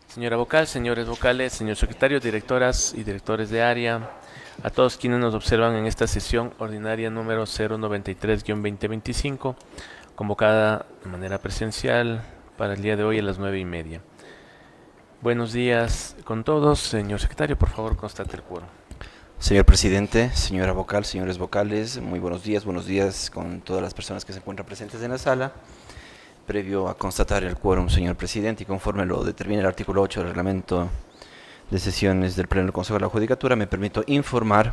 Señora vocal, señores vocales, señor secretario, directoras y directores de área, a todos quienes nos observan en esta sesión ordinaria número 093-2025, convocada de manera presencial para el día de hoy a las 9:30. Buenos días con todos. Señor secretario, por favor, constate el quórum. Señor presidente, señora vocal, señores vocales, muy buenos días con todas las personas que se encuentran presentes en la sala. Previo a constatar el quórum, señor presidente, y conforme lo determina el artículo 8 del reglamento de sesiones del Pleno del Consejo de la Judicatura, me permito informar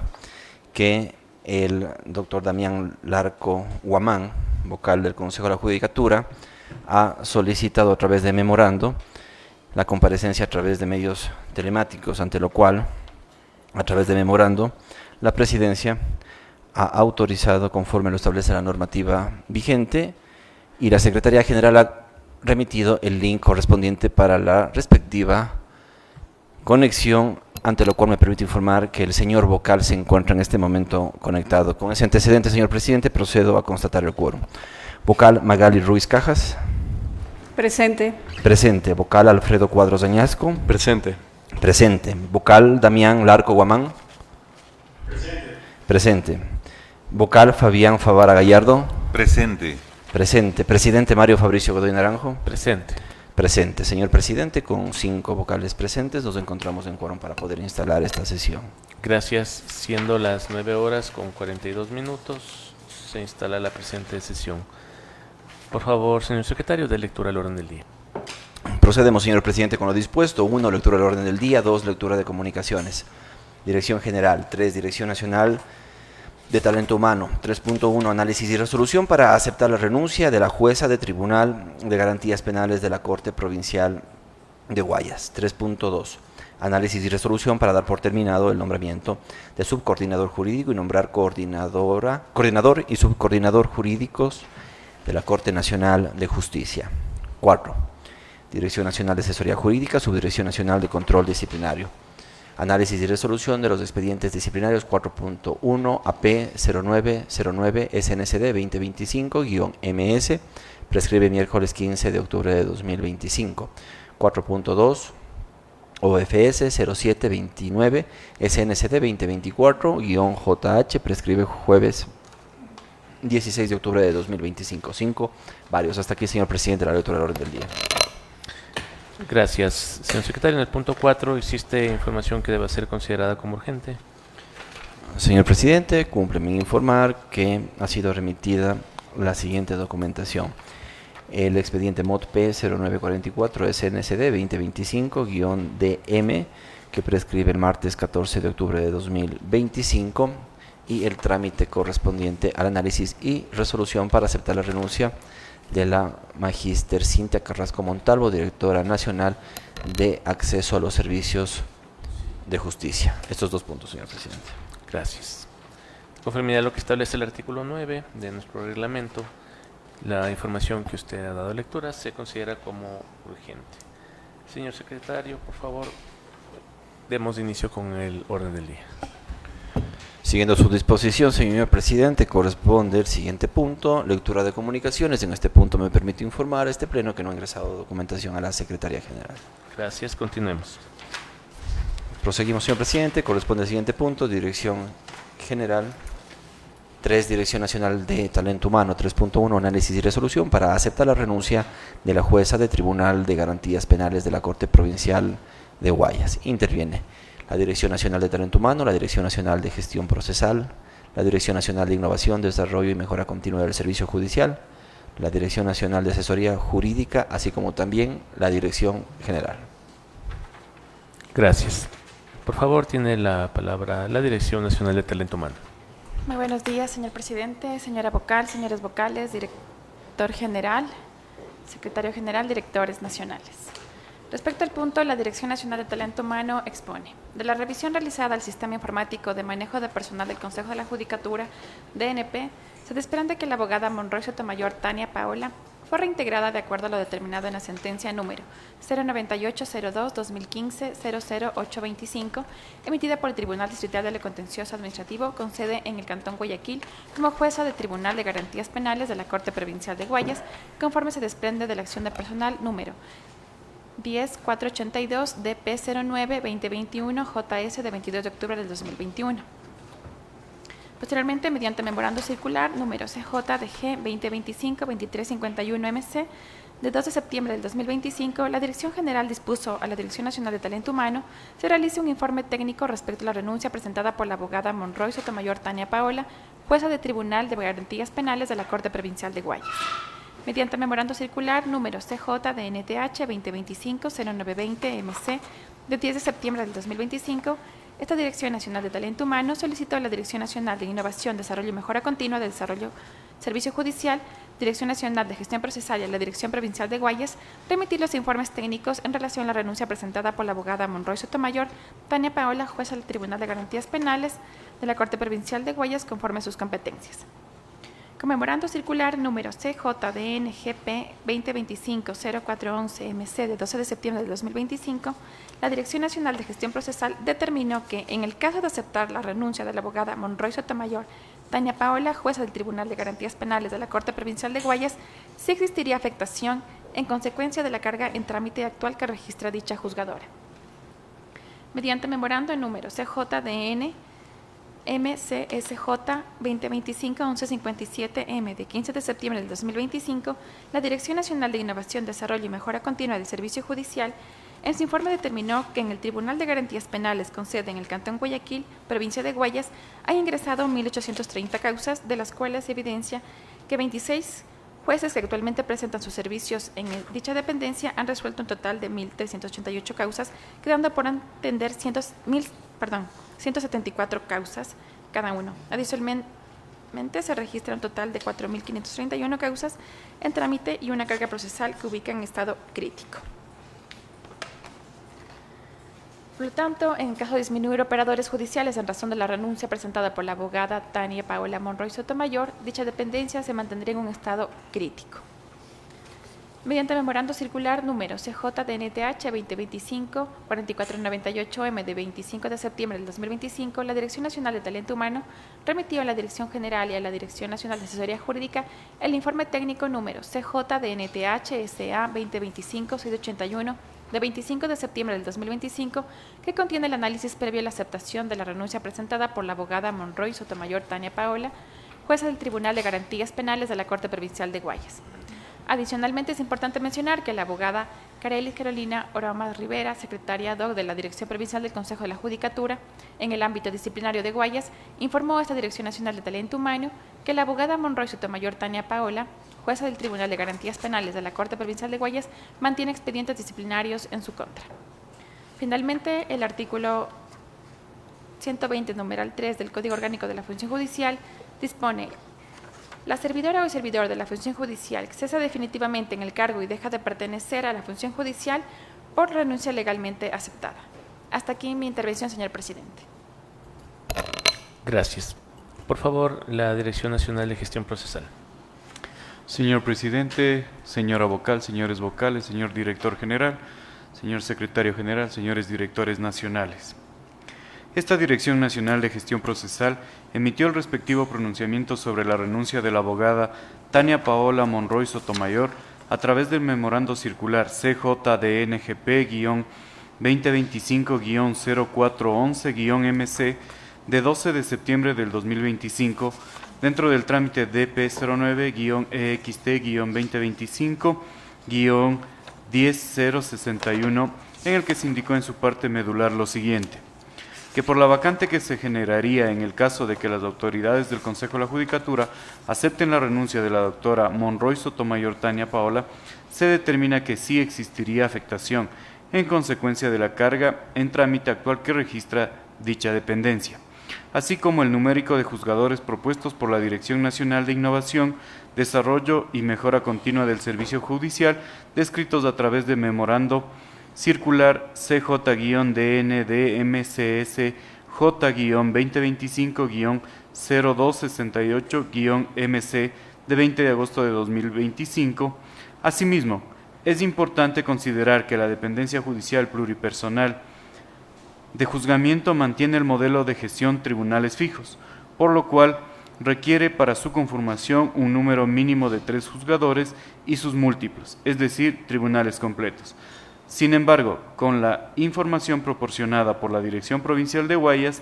que el doctor Damián Larco Guamán, vocal del Consejo de la Judicatura, ha solicitado a través de memorando la comparecencia a través de medios telemáticos, ante lo cual, a través de memorando, la Presidencia ha autorizado, conforme lo establece la normativa vigente, y la Secretaría General ha remitido el link correspondiente para la respectiva conexión, ante lo cual me permite informar que el señor vocal se encuentra en este momento conectado. Con ese antecedente, señor presidente, procedo a constatar el quórum. Vocal Magali Ruiz Cajas. Presente. Presente. Vocal Alfredo Cuadros Añasco. Presente. Presente. Vocal Damián Larco Guamán. Presente. Presente. Vocal Fabián Favara Gallardo. Presente. Presente. Presidente Mario Fabricio Godoy Naranjo. Presente. Presente. Señor presidente, con 5 vocales presentes, nos encontramos en quórum para poder instalar esta sesión. Gracias. Siendo las 9:42, se instala la presente sesión. Por favor, señor secretario, de lectura al orden del día. Procedemos, señor presidente, con lo dispuesto. 1, lectura del orden del día. 2, lectura de comunicaciones. Dirección General. 3, Dirección Nacional de Talento Humano. 3.1, análisis y resolución para aceptar la renuncia de la jueza de Tribunal de Garantías Penales de la Corte Provincial de Guayas. 3.2, análisis y resolución para dar por terminado el nombramiento de subcoordinador jurídico y nombrar coordinador y subcoordinador jurídicos de la Corte Nacional de Justicia. 4, Dirección Nacional de Asesoría Jurídica, Subdirección Nacional de Control Disciplinario. Análisis y resolución de los expedientes disciplinarios 4.1 AP 0909 SNCD 2025-MS, prescribe miércoles 15 de octubre de 2025. 4.2 OFS 0729 SNCD 2024-JH, prescribe jueves 16 de octubre de 2025. 5, varios. Hasta aquí, señor presidente, la lectura del orden del día. Gracias. Señor secretario, en el punto 4 existe información que deba ser considerada como urgente. Señor presidente, cúmpleme informar que ha sido remitida la siguiente documentación. El expediente MOT P 0944 SNCD 2025-DM, que prescribe el martes 14 de octubre de 2025, y el trámite correspondiente al análisis y resolución para aceptar la renuncia de la magíster Cintia Carrasco Montalvo, directora nacional de acceso a los servicios de justicia. Estos 2 puntos, señor presidente. Gracias. Conformidad a lo que establece el artículo 9 de nuestro reglamento, la información que usted ha dado lectura se considera como urgente. Señor secretario, por favor, demos inicio con el orden del día. Siguiendo su disposición, señor presidente, corresponde el siguiente punto, lectura de comunicaciones. En este punto me permito informar a este pleno que no ha ingresado documentación a la Secretaría General. Gracias, continuemos. Proseguimos, señor presidente, corresponde al siguiente punto, Dirección General. 3, Dirección Nacional de Talento Humano. 3.1, análisis y resolución para aceptar la renuncia de la jueza de Tribunal de Garantías Penales de la Corte Provincial de Guayas. Interviene la Dirección Nacional de Talento Humano, la Dirección Nacional de Gestión Procesal, la Dirección Nacional de Innovación, Desarrollo y Mejora Continua del Servicio Judicial, la Dirección Nacional de Asesoría Jurídica, así como también la Dirección General. Gracias. Por favor, tiene la palabra la Dirección Nacional de Talento Humano. Muy buenos días, señor presidente, señora vocal, señores vocales, director general, secretario general, directores nacionales. Respecto al punto, la Dirección Nacional de Talento Humano expone: de la revisión realizada al Sistema Informático de Manejo de Personal del Consejo de la Judicatura, DNP, se desprende que la abogada Monroy Sotomayor Tania Paola fue reintegrada de acuerdo a lo determinado en la sentencia número 09802-2015-00825, emitida por el Tribunal Distrital de lo Contencioso Administrativo con sede en el Cantón Guayaquil, como jueza de Tribunal de Garantías Penales de la Corte Provincial de Guayas, conforme se desprende de la acción de personal número 10482 DP09-2021 JS de 22 de octubre del 2021. Posteriormente, mediante memorando circular número CJDG 2025-2351 MC de 2 de septiembre del 2025, la Dirección General dispuso a la Dirección Nacional de Talento Humano se realice un informe técnico respecto a la renuncia presentada por la abogada Monroy Sotomayor Tania Paola, jueza de Tribunal de Garantías Penales de la Corte Provincial de Guayas. Mediante memorando circular número CJDNTH 2025-0920 MC de 10 de septiembre del 2025, esta Dirección Nacional de Talento Humano solicitó a la Dirección Nacional de Innovación, Desarrollo y Mejora Continua de Desarrollo Servicio Judicial, Dirección Nacional de Gestión Procesal y a la Dirección Provincial de Guayas remitir los informes técnicos en relación a la renuncia presentada por la abogada Monroy Sotomayor Tania Paola, jueza del Tribunal de Garantías Penales de la Corte Provincial de Guayas, conforme a sus competencias. Conmemorando circular número CJDNGP 2025-0411 MC de 12 de septiembre de 2025, la Dirección Nacional de Gestión Procesal determinó que, en el caso de aceptar la renuncia de la abogada Monroy Sotomayor Tania Paola, jueza del Tribunal de Garantías Penales de la Corte Provincial de Guayas, sí existiría afectación en consecuencia de la carga en trámite actual que registra dicha juzgadora. Mediante memorando en número CJDN MCSJ 2025-1157-M de 15 de septiembre del 2025, la Dirección Nacional de Innovación, Desarrollo y Mejora Continua del Servicio Judicial, en su informe determinó que en el Tribunal de Garantías Penales con sede en el Cantón Guayaquil, provincia de Guayas, hay ingresado 1.830 causas, de las cuales se evidencia que 26 jueces que actualmente presentan sus servicios en dicha dependencia han resuelto un total de 1.388 causas, quedando por atender 174 causas cada uno. Adicionalmente, se registra un total de 4.531 causas en trámite y una carga procesal que ubica en estado crítico. Por lo tanto, en caso de disminuir operadores judiciales en razón de la renuncia presentada por la abogada Tania Paola Monroy Sotomayor, dicha dependencia se mantendría en un estado crítico. Mediante memorando circular número CJDNTH 2025-4498-M de 25 de septiembre del 2025, la Dirección Nacional de Talento Humano remitió a la Dirección General y a la Dirección Nacional de Asesoría Jurídica el informe técnico número CJDNTH SA 2025-681 de 25 de septiembre del 2025, que contiene el análisis previo a la aceptación de la renuncia presentada por la abogada Monroy Sotomayor Tania Paola, jueza del Tribunal de Garantías Penales de la Corte Provincial de Guayas. Adicionalmente, es importante mencionar que la abogada Carelis Carolina Orama Rivera, secretaria ad hoc de la Dirección Provincial del Consejo de la Judicatura en el ámbito disciplinario de Guayas, informó a esta Dirección Nacional de Talento Humano que la abogada Monroy Sotomayor Tania Paola, jueza del Tribunal de Garantías Penales de la Corte Provincial de Guayas, mantiene expedientes disciplinarios en su contra. Finalmente, el artículo 120, numeral 3 del Código Orgánico de la Función Judicial dispone: la servidora o servidor de la función judicial que cesa definitivamente en el cargo y deja de pertenecer a la función judicial por renuncia legalmente aceptada. Hasta aquí mi intervención, señor presidente. Gracias. Por favor, la Dirección Nacional de Gestión Procesal. Señor presidente, señora vocal, señores vocales, señor director general, señor secretario general, señores directores nacionales. Esta Dirección Nacional de Gestión Procesal emitió el respectivo pronunciamiento sobre la renuncia de la abogada Tania Paola Monroy Sotomayor a través del memorando circular CJDNGP-2025-0411-MC de 12 de septiembre del 2025, dentro del trámite DP09-EXT-2025-10061, en el que se indicó en su parte medular lo siguiente: que por la vacante que se generaría en el caso de que las autoridades del Consejo de la Judicatura acepten la renuncia de la doctora Monroy Sotomayor Tania Paola, se determina que sí existiría afectación en consecuencia de la carga en trámite actual que registra dicha dependencia, así como el numérico de juzgadores propuestos por la Dirección Nacional de Innovación, Desarrollo y Mejora Continua del Servicio Judicial, descritos a través de memorando circular CJ-DNDMCS-J-2025-0268-MC de 20 de agosto de 2025. Asimismo, es importante considerar que la dependencia judicial pluripersonal de juzgamiento mantiene el modelo de gestión tribunales fijos, por lo cual requiere para su conformación un número mínimo de 3 juzgadores y sus múltiplos, es decir, tribunales completos. Sin embargo, con la información proporcionada por la Dirección Provincial de Guayas,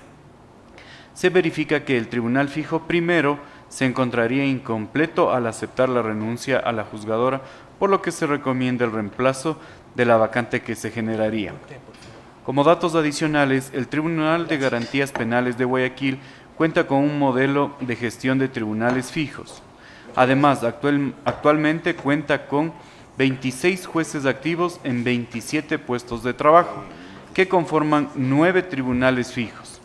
se verifica que el Tribunal Fijo Primero se encontraría incompleto al aceptar la renuncia a la juzgadora, por lo que se recomienda el reemplazo de la vacante que se generaría. Como datos adicionales, el Tribunal de Garantías Penales de Guayaquil cuenta con un modelo de gestión de tribunales fijos. Además, actualmente cuenta con 26 jueces activos en 27 puestos de trabajo, que conforman 9 tribunales fijos.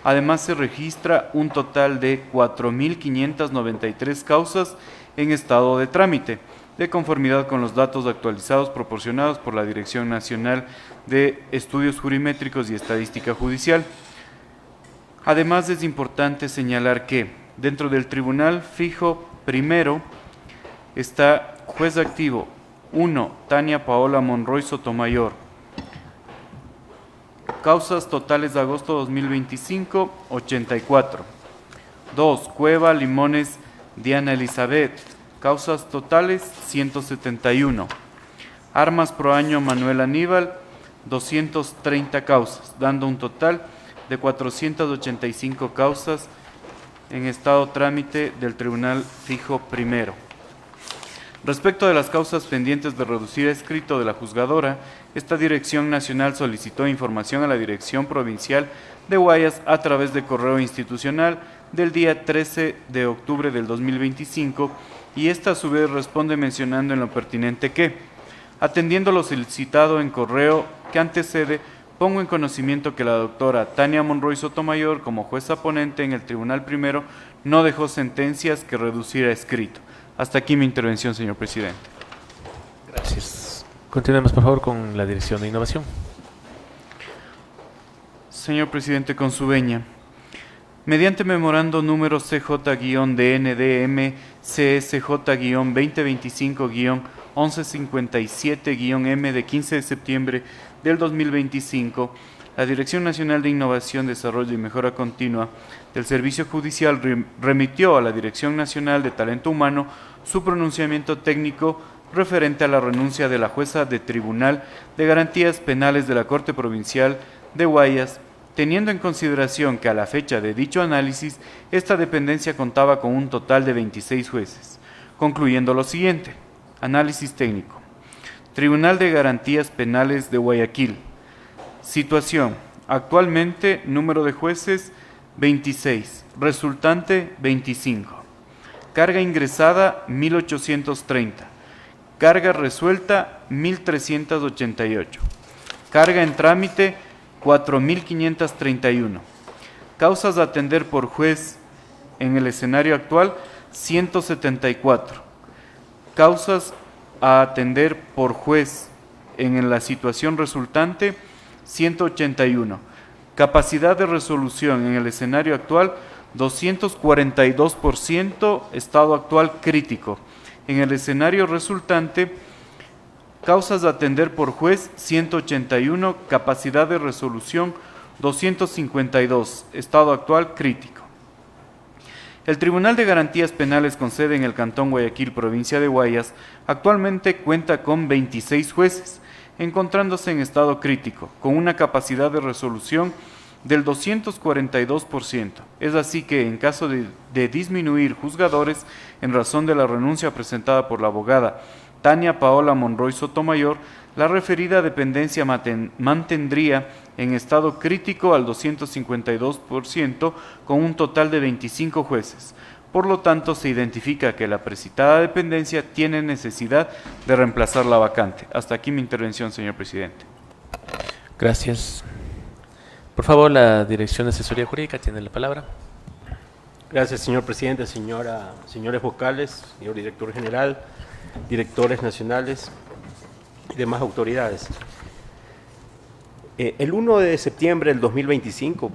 Además, se registra un total de 4.593 causas en estado de trámite, de conformidad con los datos actualizados proporcionados por la Dirección Nacional de Estudios Jurimétricos y Estadística Judicial. Además, es importante señalar que dentro del Tribunal Fijo Primero está juez activo 1. Tania Paola Monroy Sotomayor. Causas totales de agosto 2025, 84. 2. Cueva Limones Diana Elizabeth. Causas totales, 171. Armas Pro Año Manuel Aníbal, 230 causas, dando un total de 485 causas en estado trámite del Tribunal Fijo Primero. Respecto de las causas pendientes de reducir a escrito de la juzgadora, esta Dirección Nacional solicitó información a la Dirección Provincial de Guayas a través de correo institucional del día 13 de octubre del 2025 y esta a su vez responde mencionando en lo pertinente que, atendiendo lo solicitado en correo que antecede, pongo en conocimiento que la doctora Tania Monroy Sotomayor, como jueza ponente en el Tribunal Primero, no dejó sentencias que reducir a escrito. Hasta aquí mi intervención, señor presidente. Gracias. Continuemos, por favor, con la Dirección de Innovación. Señor presidente, con su venia. Mediante memorando número CJ-DNDM CSJ-2025-1157-M de 15 de septiembre del 2025, la Dirección Nacional de Innovación, Desarrollo y Mejora Continua del Servicio Judicial remitió a la Dirección Nacional de Talento Humano su pronunciamiento técnico referente a la renuncia de la jueza de Tribunal de Garantías Penales de la Corte Provincial de Guayas, teniendo en consideración que a la fecha de dicho análisis, esta dependencia contaba con un total de 26 jueces, concluyendo lo siguiente. Análisis técnico. Tribunal de Garantías Penales de Guayaquil. Situación. Actualmente, número de jueces, 26. Resultante, 25. Carga ingresada, 1.830. Carga resuelta, 1.388. Carga en trámite, 4.531. Causas a atender por juez en el escenario actual, 174. Causas a atender por juez en la situación resultante, 181. Capacidad de resolución en el escenario actual, 242%, estado actual crítico. En el escenario resultante, causas a atender por juez, 181, capacidad de resolución, 252, estado actual crítico. El Tribunal de Garantías Penales con sede en el Cantón Guayaquil, provincia de Guayas, actualmente cuenta con 26 jueces, encontrándose en estado crítico, con una capacidad de resolución del 242%. Es así que, en caso de disminuir juzgadores, en razón de la renuncia presentada por la abogada Tania Paola Monroy Sotomayor, la referida dependencia mantendría en estado crítico al 252% con un total de 25 jueces. Por lo tanto, se identifica que la precitada dependencia tiene necesidad de reemplazar la vacante. Hasta aquí mi intervención, señor presidente. Gracias. Por favor, la Dirección de Asesoría Jurídica tiene la palabra. Gracias, señor presidente, señores vocales, señor director general, directores nacionales y demás autoridades. El 1 de septiembre del 2025,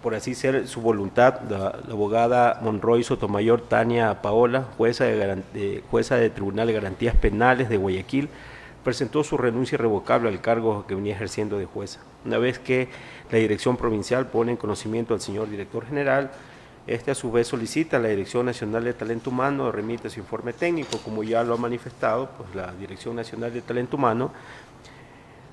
por así ser su voluntad, la abogada Monroy Sotomayor Tania Paola, jueza de Tribunal de Garantías Penales de Guayaquil, presentó su renuncia irrevocable al cargo que venía ejerciendo de jueza. Una vez que la Dirección Provincial pone en conocimiento al señor director general, este a su vez solicita a la Dirección Nacional de Talento Humano remite su informe técnico. Como ya lo ha manifestado, pues la Dirección Nacional de Talento Humano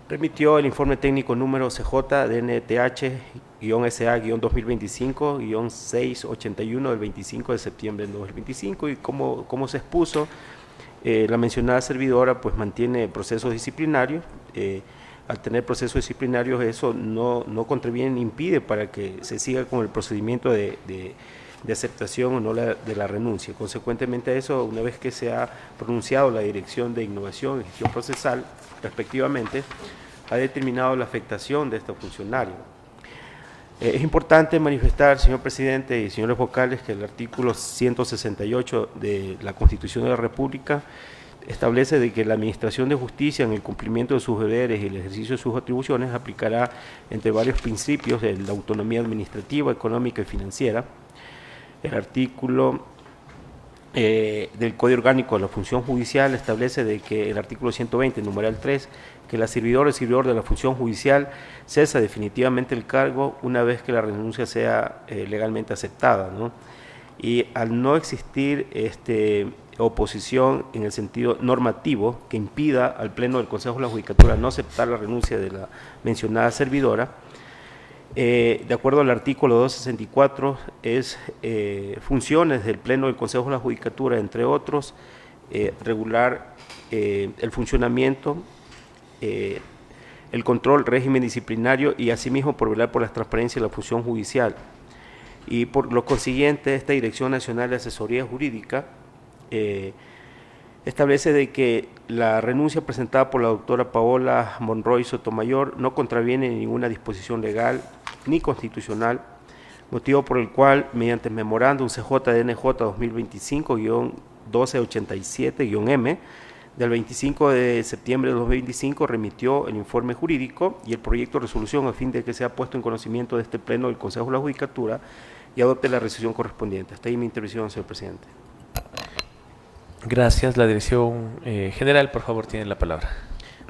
remitió el informe técnico número CJ-DNTH-SA-2025-681 del 25 de septiembre del 2025 y como se expuso, la mencionada servidora pues mantiene procesos disciplinarios. Al tener procesos disciplinarios eso no contraviene ni impide para que se siga con el procedimiento de aceptación o no de la renuncia. Consecuentemente a eso, una vez que se ha pronunciado la Dirección de Innovación y Gestión Procesal, respectivamente, ha determinado la afectación de estos funcionarios. Es importante manifestar, señor presidente y señores vocales, que el artículo 168 de la Constitución de la República establece de que la Administración de Justicia, en el cumplimiento de sus deberes y el ejercicio de sus atribuciones, aplicará entre varios principios de la autonomía administrativa, económica y financiera. El artículo del Código Orgánico de la Función Judicial establece de que el artículo 120, numeral 3, que la servidora o servidor de la función judicial cesa definitivamente el cargo una vez que la renuncia sea legalmente aceptada, ¿no? Y al no existir oposición en el sentido normativo que impida al Pleno del Consejo de la Judicatura no aceptar la renuncia de la mencionada servidora, de acuerdo al artículo 264, es funciones del Pleno del Consejo de la Judicatura, entre otros, regular el funcionamiento, el control, régimen disciplinario y asimismo por velar por la transparencia de la función judicial. Y por lo consiguiente, esta Dirección Nacional de Asesoría Jurídica establece de que la renuncia presentada por la doctora Paola Monroy Sotomayor no contraviene ninguna disposición legal ni constitucional, motivo por el cual, mediante memorándum CJ-DNJ 2025-1287-M, del 25 de septiembre de 2025 remitió el informe jurídico y el proyecto de resolución a fin de que sea puesto en conocimiento de este Pleno del Consejo de la Judicatura y adopte la resolución correspondiente. Hasta ahí mi intervención, señor presidente. Gracias. La Dirección General, por favor, tiene la palabra.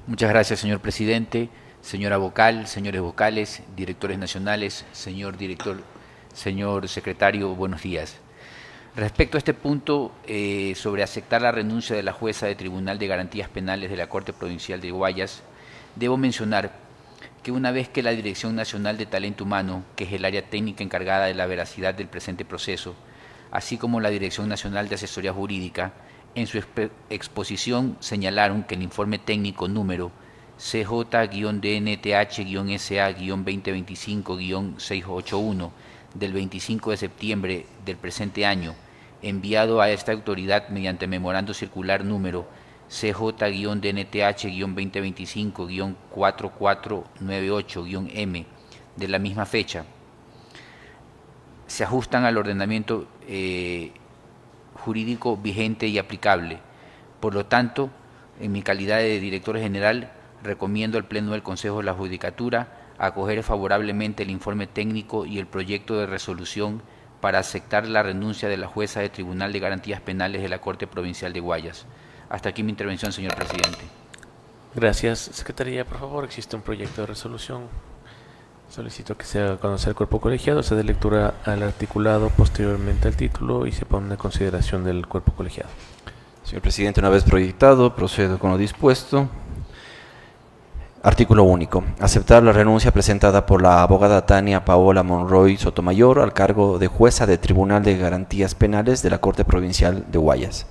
Muchas gracias, señor presidente, señora vocal, señores vocales, directores nacionales, señor director, señor secretario, buenos días. Respecto a este punto sobre aceptar la renuncia de la jueza de Tribunal de Garantías Penales de la Corte Provincial de Guayas, debo mencionar que una vez que la Dirección Nacional de Talento Humano, que es el área técnica encargada de la veracidad del presente proceso, así como la Dirección Nacional de Asesoría Jurídica, en su exposición señalaron que el informe técnico número CJ-DNTH-SA-2025-681 del 25 de septiembre del presente año, enviado a esta autoridad mediante memorando circular número CJ-DNTH-2025-4498-M de la misma fecha, se ajustan al ordenamiento jurídico vigente y aplicable. Por lo tanto, en mi calidad de director general, recomiendo al Pleno del Consejo de la Judicatura acoger favorablemente el informe técnico y el proyecto de resolución para aceptar la renuncia de la jueza de Tribunal de Garantías Penales de la Corte Provincial de Guayas. Hasta aquí mi intervención, señor presidente. Gracias. Secretaría, por favor, existe un proyecto de resolución. Solicito que se haga conocer al cuerpo colegiado, se dé lectura al articulado, posteriormente al título y se ponga en consideración del cuerpo colegiado. Señor presidente, una vez proyectado, procedo con lo dispuesto. Artículo único. Aceptar la renuncia presentada por la abogada Tania Paola Monroy Sotomayor al cargo de jueza de Tribunal de Garantías Penales de la Corte Provincial de Guayas.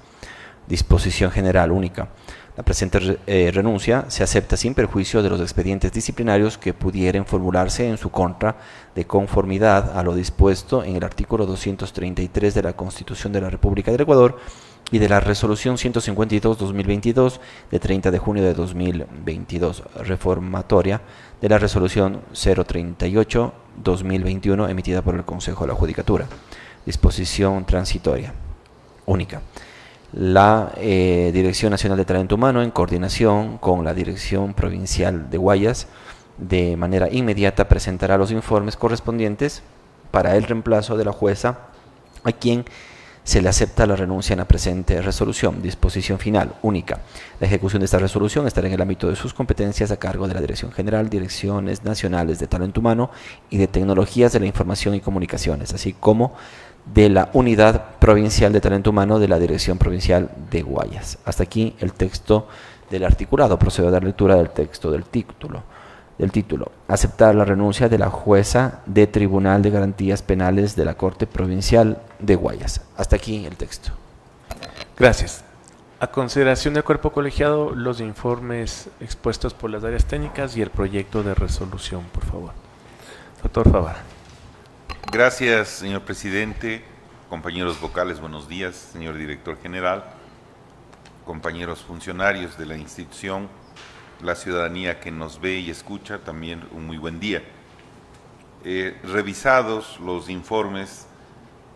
Disposición general única. La presente renuncia se acepta sin perjuicio de los expedientes disciplinarios que pudieran formularse en su contra de conformidad a lo dispuesto en el artículo 233 de la Constitución de la República del Ecuador y de la Resolución 152-2022 de 30 de junio de 2022, reformatoria de la Resolución 038-2021 emitida por el Consejo de la Judicatura. Disposición transitoria única. La Dirección Nacional de Talento Humano, en coordinación con la Dirección Provincial de Guayas, de manera inmediata presentará los informes correspondientes para el reemplazo de la jueza a quien se le acepta la renuncia en la presente resolución. Disposición final única. La ejecución de esta resolución estará en el ámbito de sus competencias a cargo de la Dirección General, Direcciones Nacionales de Talento Humano y de Tecnologías de la Información y Comunicaciones, así como de la Unidad Provincial de Talento Humano de la Dirección Provincial de Guayas. Hasta aquí el texto del articulado. Procedo a dar lectura del texto del título. Aceptar la renuncia de la jueza de Tribunal de Garantías Penales de la Corte Provincial de Guayas. Hasta aquí el texto. Gracias. A consideración del cuerpo colegiado, los informes expuestos por las áreas técnicas y el proyecto de resolución, por favor. Doctor Favara. Gracias, señor presidente. Compañeros vocales, buenos días. Señor director general, compañeros funcionarios de la institución, la ciudadanía que nos ve y escucha, también un muy buen día. Revisados los informes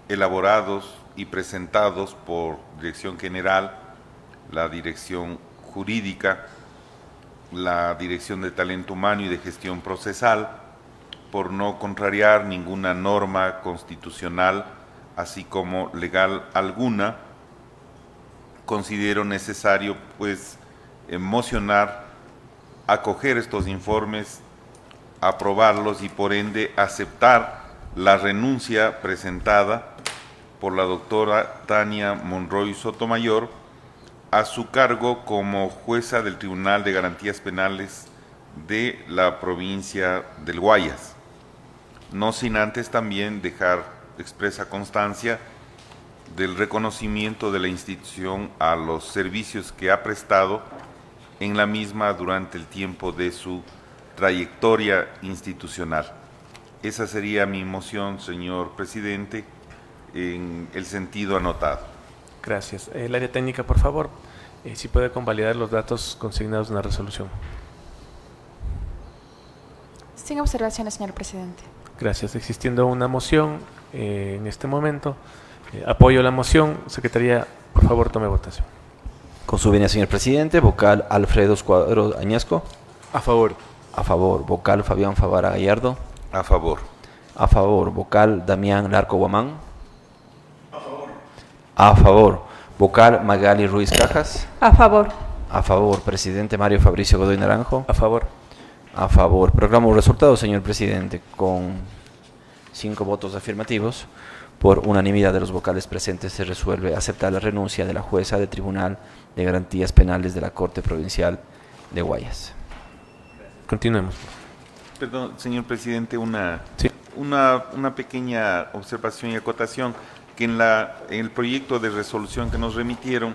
elaborados y presentados por Dirección General, la Dirección Jurídica, la Dirección de Talento Humano y de Gestión Procesal, por no contrariar ninguna norma constitucional, así como legal alguna, considero necesario pues mocionar, acoger estos informes, aprobarlos y por ende aceptar la renuncia presentada por la doctora Tania Monroy Sotomayor a su cargo como jueza del Tribunal de Garantías Penales de la provincia del Guayas. No sin antes también dejar expresa constancia del reconocimiento de la institución a los servicios que ha prestado en la misma durante el tiempo de su trayectoria institucional. Esa sería mi moción, señor presidente, en el sentido anotado. Gracias. El área técnica, por favor, si puede convalidar los datos consignados en la resolución. Sin observaciones, señor presidente. Gracias. Existiendo una moción en este momento, apoyo la moción. Secretaría, por favor, tome votación. Con su venia, señor presidente. Vocal Alfredo Escuadro Añasco. A favor. A favor. Vocal Fabián Favara Gallardo. A favor. A favor. Vocal Damián Larco Guamán. A favor. A favor. Vocal Magali Ruiz Cajas. A favor. A favor. Presidente Mario Fabricio Godoy Naranjo. A favor. A favor. Proclamo los resultados, señor presidente, con 5 votos afirmativos. Por unanimidad de los vocales presentes se resuelve aceptar la renuncia de la jueza de Tribunal de Garantías Penales de la Corte Provincial de Guayas. Continuemos. Perdón, señor presidente, Sí. una pequeña observación y acotación, que en el proyecto de resolución que nos remitieron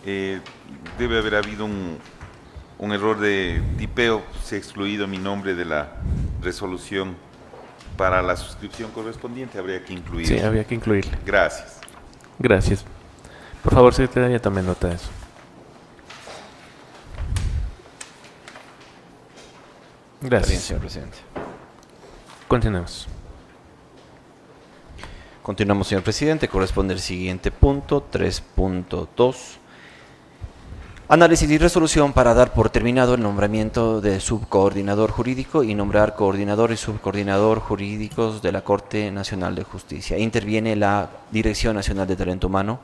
debe haber habido un error de tipeo, se ha excluido mi nombre de la resolución. Para la suscripción correspondiente habría que incluir. Sí, había que incluirle. Gracias. Gracias. Por favor, secretaria, también nota eso. Está bien, Gracias. señor presidente. Continuemos. Continuamos, señor presidente. Corresponde el siguiente punto, 3.2. Análisis y resolución para dar por terminado el nombramiento de subcoordinador jurídico y nombrar coordinador y subcoordinador jurídicos de la Corte Nacional de Justicia. Interviene la Dirección Nacional de Talento Humano,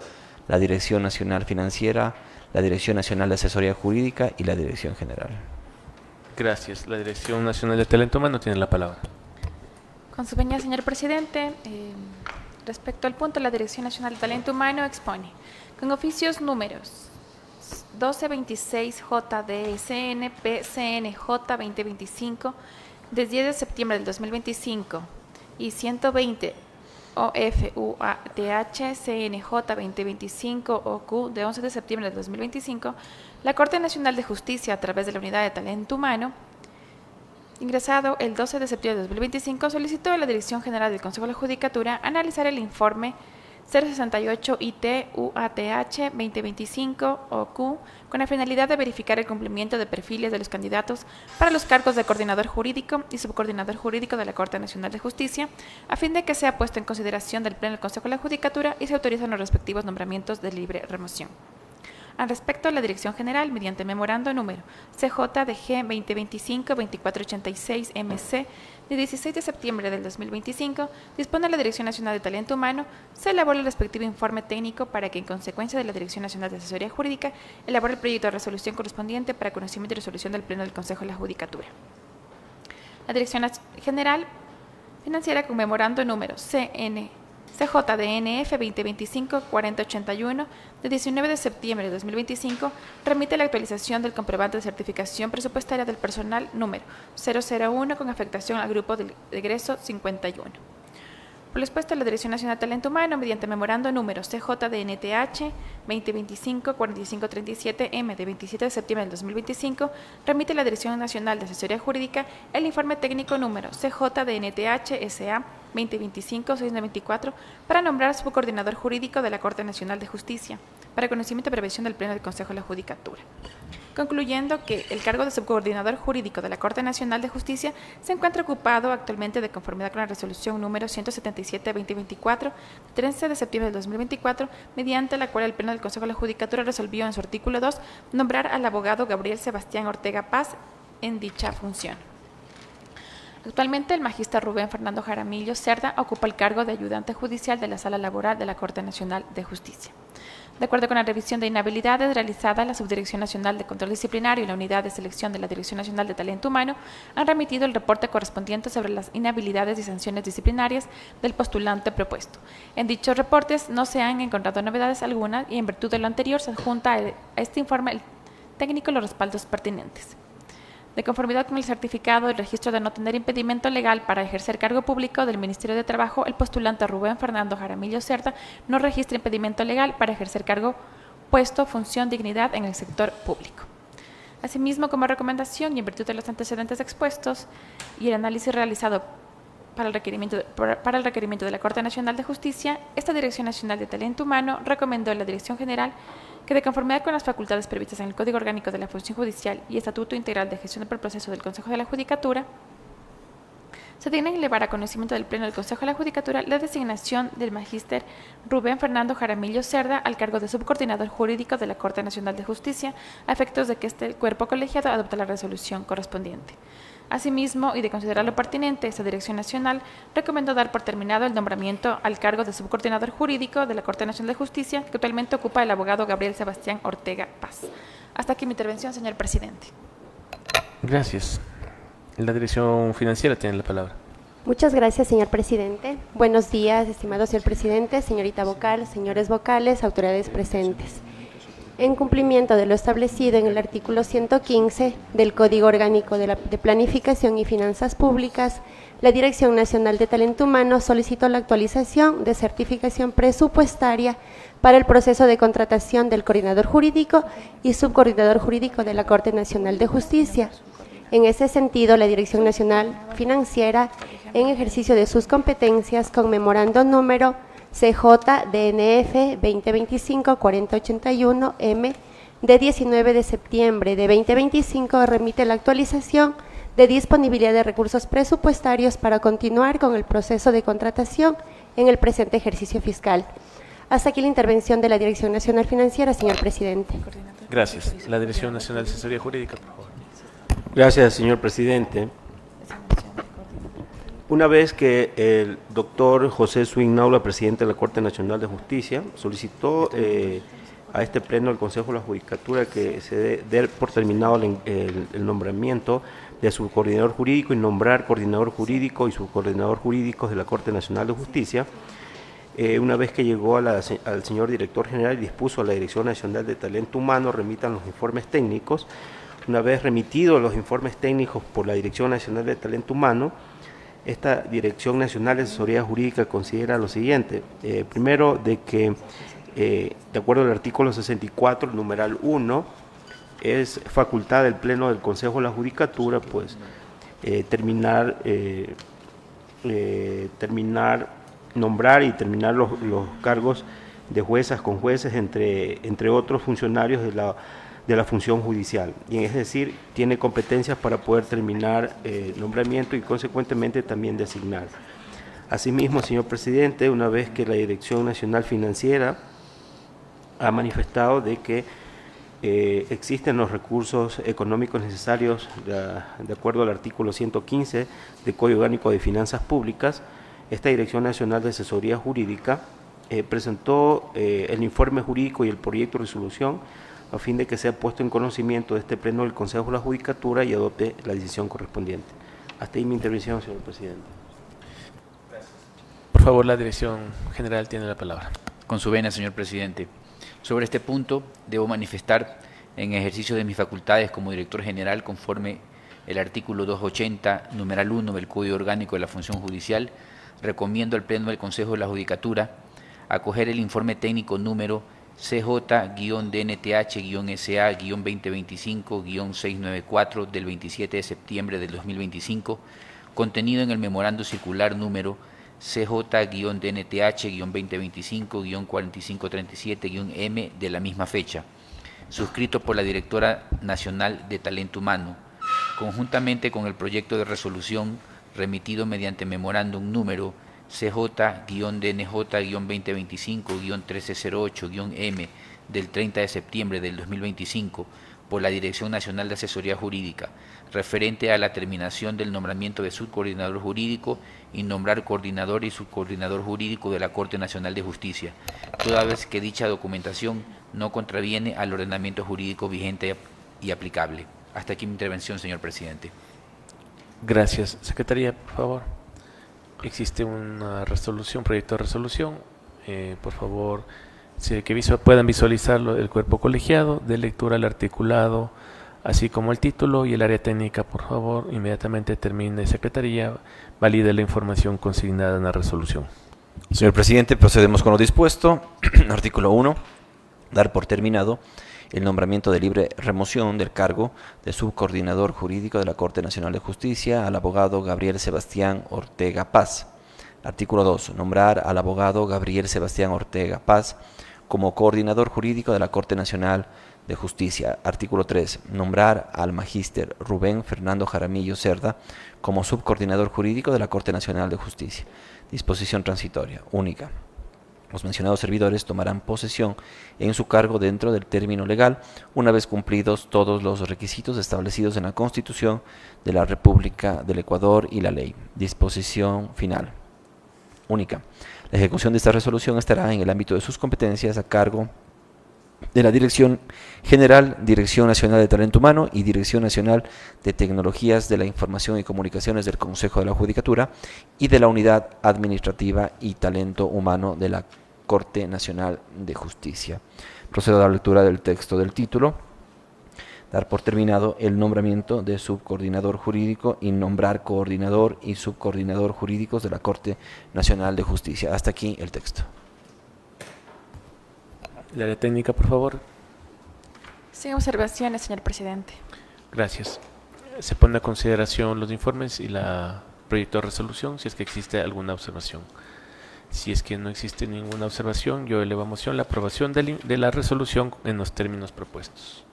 la Dirección Nacional Financiera, la Dirección Nacional de Asesoría Jurídica y la Dirección General. Gracias. La Dirección Nacional de Talento Humano tiene la palabra. Con su venia, señor presidente, respecto al punto, la Dirección Nacional de Talento Humano expone, con oficios números 1226 JDSN PCNJ 2025 de 10 de septiembre del 2025 y 120 OFUATH CNJ 2025 OQ de 11 de septiembre del 2025, la Corte Nacional de Justicia, a través de la Unidad de Talento Humano, ingresado el 12 de septiembre de 2025, solicitó a la Dirección General del Consejo de la Judicatura analizar el informe 068 IT UATH 2025 OQ con la finalidad de verificar el cumplimiento de perfiles de los candidatos para los cargos de coordinador jurídico y subcoordinador jurídico de la Corte Nacional de Justicia, a fin de que sea puesto en consideración del Pleno del Consejo de la Judicatura y se autorizan los respectivos nombramientos de libre remoción. Al respecto, la Dirección General, mediante memorando número CJDG 2025-2486-MC de 16 de septiembre del 2025, dispone a la Dirección Nacional de Talento Humano se elabore el respectivo informe técnico para que, en consecuencia de la Dirección Nacional de Asesoría Jurídica, elabore el proyecto de resolución correspondiente para conocimiento y resolución del Pleno del Consejo de la Judicatura. La Dirección General Financiera, con memorando número CNTS CJDNF 2025-4081 de 19 de septiembre de 2025 remite la actualización del comprobante de certificación presupuestaria del personal número 001 con afectación al grupo de egreso 51. Por lo expuesto, la Dirección Nacional de Talento Humano, mediante memorando número CJDNTH 2025-4537M de 27 de septiembre del 2025, remite a la Dirección Nacional de Asesoría Jurídica el informe técnico número CJDNTH-SA 2025-694 para nombrar subcoordinador jurídico de la Corte Nacional de Justicia, para conocimiento y previsión del Pleno del Consejo de la Judicatura. Concluyendo que el cargo de subcoordinador jurídico de la Corte Nacional de Justicia se encuentra ocupado actualmente de conformidad con la resolución número 177-2024, de 13 de septiembre de 2024, mediante la cual el Pleno del Consejo de la Judicatura resolvió en su artículo 2 nombrar al abogado Gabriel Sebastián Ortega Paz en dicha función. Actualmente, el magistrado Rubén Fernando Jaramillo Cerda ocupa el cargo de ayudante judicial de la Sala Laboral de la Corte Nacional de Justicia. De acuerdo con la revisión de inhabilidades realizada, la Subdirección Nacional de Control Disciplinario y la Unidad de Selección de la Dirección Nacional de Talento Humano han remitido el reporte correspondiente sobre las inhabilidades y sanciones disciplinarias del postulante propuesto. En dichos reportes no se han encontrado novedades algunas y en virtud de lo anterior se adjunta a este informe el técnico los respaldos pertinentes. De conformidad con el certificado del registro de no tener impedimento legal para ejercer cargo público del Ministerio de Trabajo, el postulante Rubén Fernando Jaramillo Cerda no registra impedimento legal para ejercer cargo, puesto, función, dignidad en el sector público. Asimismo, como recomendación y en virtud de los antecedentes expuestos y el análisis realizado para el requerimiento de la Corte Nacional de Justicia, esta Dirección Nacional de Talento Humano recomendó a la Dirección General que, de conformidad con las facultades previstas en el Código Orgánico de la Función Judicial y Estatuto Integral de Gestión del Proceso del Consejo de la Judicatura, se digna elevar a conocimiento del Pleno del Consejo de la Judicatura la designación del magíster Rubén Fernando Jaramillo Cerda al cargo de subcoordinador jurídico de la Corte Nacional de Justicia, a efectos de que este cuerpo colegiado adopte la resolución correspondiente. Asimismo, y de considerarlo pertinente, esta Dirección Nacional recomendó dar por terminado el nombramiento al cargo de subcoordinador jurídico de la Corte Nacional de Justicia, que actualmente ocupa el abogado Gabriel Sebastián Ortega Paz. Hasta aquí mi intervención, señor presidente. Gracias. La Dirección Financiera tiene la palabra. Muchas gracias, señor presidente. Buenos días, estimado señor presidente, señorita vocal, señores vocales, autoridades presentes. En cumplimiento de lo establecido en el artículo 115 del Código Orgánico de Planificación y Finanzas Públicas, la Dirección Nacional de Talento Humano solicitó la actualización de certificación presupuestaria para el proceso de contratación del coordinador jurídico y subcoordinador jurídico de la Corte Nacional de Justicia. En ese sentido, la Dirección Nacional Financiera, en ejercicio de sus competencias, con memorando número CJDNF 2025-4081M de 19 de septiembre de 2025, remite la actualización de disponibilidad de recursos presupuestarios para continuar con el proceso de contratación en el presente ejercicio fiscal. Hasta aquí la intervención de la Dirección Nacional Financiera, señor presidente. Gracias. La Dirección Nacional de Asesoría Jurídica, por favor. Gracias, señor presidente. Una vez que el doctor José Swing-Naula, presidente de la Corte Nacional de Justicia, solicitó a este pleno del Consejo de la Judicatura que se dé por terminado el nombramiento de subcoordinador jurídico y nombrar coordinador jurídico y subcoordinador jurídicos de la Corte Nacional de Justicia, una vez que llegó al señor director general y dispuso a la Dirección Nacional de Talento Humano remitan los informes técnicos. Una vez remitidos los informes técnicos por la Dirección Nacional de Talento Humano, esta Dirección Nacional de Asesoría Jurídica considera lo siguiente. Primero, de que, de acuerdo al artículo 64, numeral 1, es facultad del Pleno del Consejo de la Judicatura, pues, nombrar y terminar los cargos de juezas con jueces, entre otros funcionarios de la función judicial, y es decir, tiene competencias para poder terminar nombramiento y consecuentemente también designar. Asimismo, señor presidente, una vez que la Dirección Nacional Financiera ha manifestado de que existen los recursos económicos necesarios de acuerdo al artículo 115 del Código Orgánico de Finanzas Públicas, esta Dirección Nacional de Asesoría Jurídica presentó el informe jurídico y el proyecto de resolución a fin de que sea puesto en conocimiento de este pleno del Consejo de la Judicatura y adopte la decisión correspondiente. Hasta ahí mi intervención, señor presidente. Por Por favor, la Dirección General tiene la palabra. Con su venia, señor presidente. Sobre este punto, debo manifestar, en ejercicio de mis facultades como director general, conforme el artículo 280, numeral 1 del Código Orgánico de la Función Judicial, recomiendo al Pleno del Consejo de la Judicatura acoger el informe técnico número CJ-DNTH-SA-2025-694 del 27 de septiembre del 2025, contenido en el memorando circular número CJ-DNTH-2025-4537-M de la misma fecha, suscrito por la Directora Nacional de Talento Humano, conjuntamente con el proyecto de resolución remitido mediante memorándum número CJ-DNJ-2025-1308-M del 30 de septiembre del 2025 por la Dirección Nacional de Asesoría Jurídica, referente a la terminación del nombramiento de subcoordinador jurídico y nombrar coordinador y subcoordinador jurídico de la Corte Nacional de Justicia, toda vez que dicha documentación no contraviene al ordenamiento jurídico vigente y aplicable. Hasta aquí mi intervención, señor presidente. Gracias. Secretaría, por favor. Existe una resolución, proyecto de resolución. Por favor, que puedan visualizarlo el cuerpo colegiado, de lectura al articulado, así como el título y el área técnica. Por favor, inmediatamente termine Secretaría, valide la información consignada en la resolución. Señor presidente, procedemos con lo dispuesto. Artículo 1. Dar por terminado el nombramiento de libre remoción del cargo de subcoordinador jurídico de la Corte Nacional de Justicia al abogado Gabriel Sebastián Ortega Paz. Artículo 2. Nombrar al abogado Gabriel Sebastián Ortega Paz como coordinador jurídico de la Corte Nacional de Justicia. Artículo 3. Nombrar al magíster Rubén Fernando Jaramillo Cerda como subcoordinador jurídico de la Corte Nacional de Justicia. Disposición transitoria única. Los mencionados servidores tomarán posesión en su cargo dentro del término legal, una vez cumplidos todos los requisitos establecidos en la Constitución de la República del Ecuador y la ley. Disposición final única. La ejecución de esta resolución estará en el ámbito de sus competencias a cargo de la Dirección General, Dirección Nacional de Talento Humano y Dirección Nacional de Tecnologías de la Información y Comunicaciones del Consejo de la Judicatura y de la Unidad Administrativa y Talento Humano de la Corte Nacional de Justicia. Procedo a la lectura del texto del título. Dar por terminado el nombramiento de subcoordinador jurídico y nombrar coordinador y subcoordinador jurídicos de la Corte Nacional de Justicia. Hasta aquí el texto. El área técnica, por favor. Sin observaciones, señor presidente. Gracias. Se pone a consideración los informes y la proyecto de resolución si es que existe alguna observación. Si es que no existe ninguna observación, yo elevo a moción la aprobación de la resolución en los términos propuestos.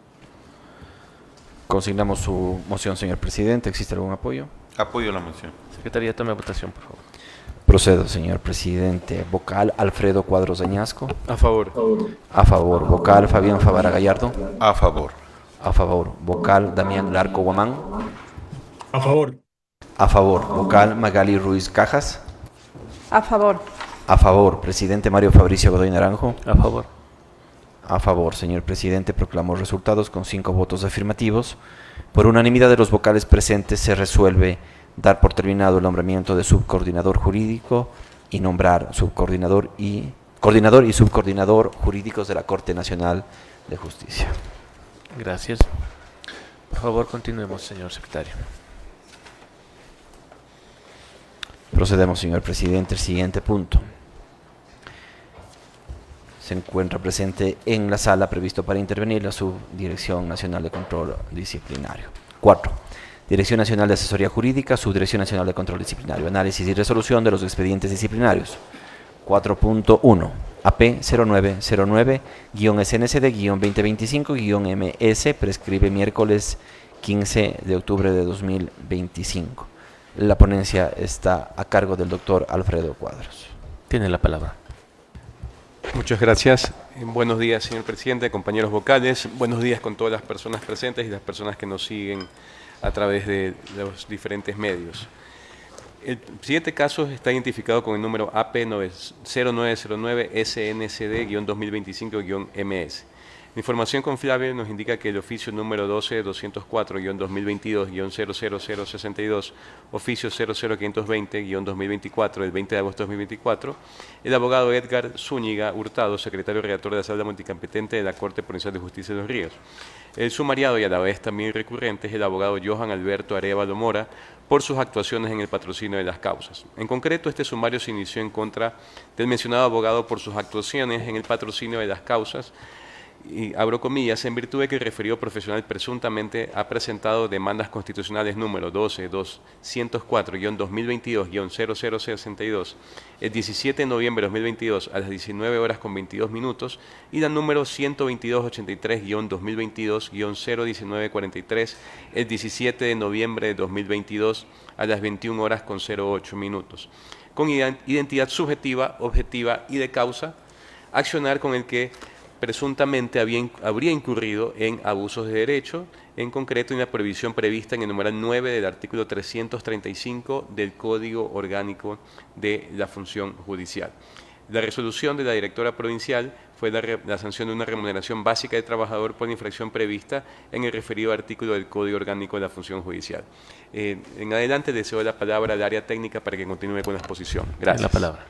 Consignamos su moción, señor presidente. ¿Existe algún apoyo? Apoyo la moción. Secretaría, tome votación, por favor. Procedo, señor presidente. Vocal Alfredo Cuadros Añasco. A favor. A favor. Vocal Fabián Favara Gallardo. A favor. A favor. Vocal Damián Larco Guamán. A favor. A favor. Vocal Magali Ruiz Cajas. A favor. A favor. Presidente Mario Fabricio Godoy Naranjo. A favor. A favor, señor presidente. Proclamo resultados con 5 votos afirmativos. Por unanimidad de los vocales presentes se resuelve dar por terminado el nombramiento de subcoordinador jurídico y nombrar coordinador y subcoordinador jurídicos de la Corte Nacional de Justicia. Gracias. Por favor, continuemos, señor secretario. Procedemos, señor presidente. El siguiente punto. Se encuentra presente en la sala previsto para intervenir la Subdirección Nacional de Control Disciplinario. 4. Dirección Nacional de Asesoría Jurídica, Subdirección Nacional de Control Disciplinario. Análisis y resolución de los expedientes disciplinarios. 4.1. AP 0909-SNCD-2025-MS prescribe miércoles 15 de octubre de 2025. La ponencia está a cargo del doctor Alfredo Cuadros. Tiene la palabra. Muchas gracias. Buenos días, señor presidente, compañeros vocales. Buenos días con todas las personas presentes y las personas que nos siguen a través de los diferentes medios. El siguiente caso está identificado con el número AP 0909-SNCD-2025-MS. La información confiable nos indica que el oficio número 12-204-2022-00062, oficio 00520-2024, del 20 de agosto de 2024, el abogado Edgar Zúñiga Hurtado, secretario redactor de la Sala Multicompetente de la Corte Provincial de Justicia de Los Ríos. El sumariado y a la vez también recurrente es el abogado Johan Alberto Arévalo Mora por sus actuaciones en el patrocinio de las causas. En concreto, este sumario se inició en contra del mencionado abogado por sus actuaciones en el patrocinio de las causas, y abro comillas, en virtud de que el referido profesional presuntamente ha presentado demandas constitucionales número 12-204-2022-0062 el 17 de noviembre de 2022 a las 19:22 y la número 12283-2022-01943 el 17 de noviembre de 2022 a las 21:08, con identidad subjetiva, objetiva y de causa, accionar con el que presuntamente habría incurrido en abusos de derecho, en concreto en la prohibición prevista en el numeral 9 del artículo 335 del Código Orgánico de la Función Judicial. La resolución de la directora provincial fue la sanción de una remuneración básica de trabajador por la infracción prevista en el referido artículo del Código Orgánico de la Función Judicial. En adelante deseo la palabra al área técnica para que continúe con la exposición. Gracias. La palabra.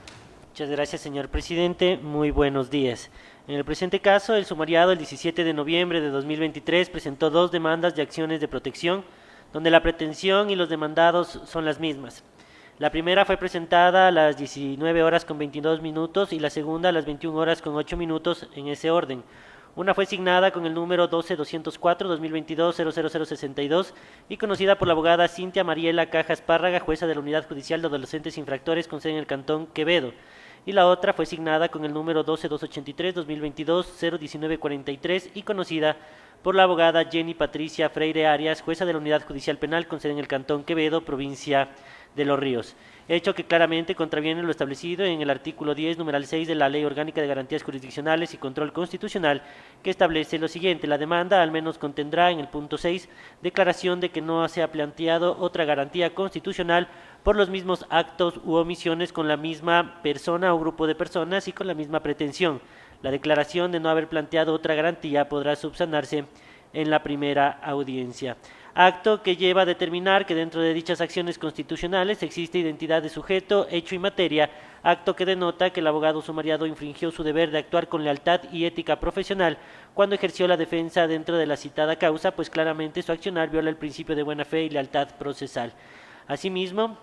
Muchas gracias, señor presidente. Muy buenos días. En el presente caso, el sumariado el 17 de noviembre de 2023 presentó 2 demandas de acciones de protección, donde la pretensión y los demandados son las mismas. La primera fue presentada a las 19:22 y la segunda a las 21:08 en ese orden. Una fue signada con el número 12-204-2022-00062 y conocida por la abogada Cintia Mariela Cajas Párraga, jueza de la Unidad Judicial de Adolescentes Infractores con sede en el Cantón Quevedo. Y la otra fue signada con el número 12-283-2022-01943 y conocida por la abogada Jenny Patricia Freire Arias, jueza de la Unidad Judicial Penal con sede en el Cantón Quevedo, provincia de Los Ríos. Hecho que claramente contraviene lo establecido en el artículo 10, numeral 6 de la Ley Orgánica de Garantías Jurisdiccionales y Control Constitucional, que establece lo siguiente: la demanda al menos contendrá en el punto 6 declaración de que no se ha planteado otra garantía constitucional por los mismos actos u omisiones con la misma persona o grupo de personas y con la misma pretensión. La declaración de no haber planteado otra garantía podrá subsanarse en la primera audiencia. Acto que lleva a determinar que dentro de dichas acciones constitucionales existe identidad de sujeto, hecho y materia, acto que denota que el abogado sumariado infringió su deber de actuar con lealtad y ética profesional cuando ejerció la defensa dentro de la citada causa, pues claramente su accionar viola el principio de buena fe y lealtad procesal. Asimismo,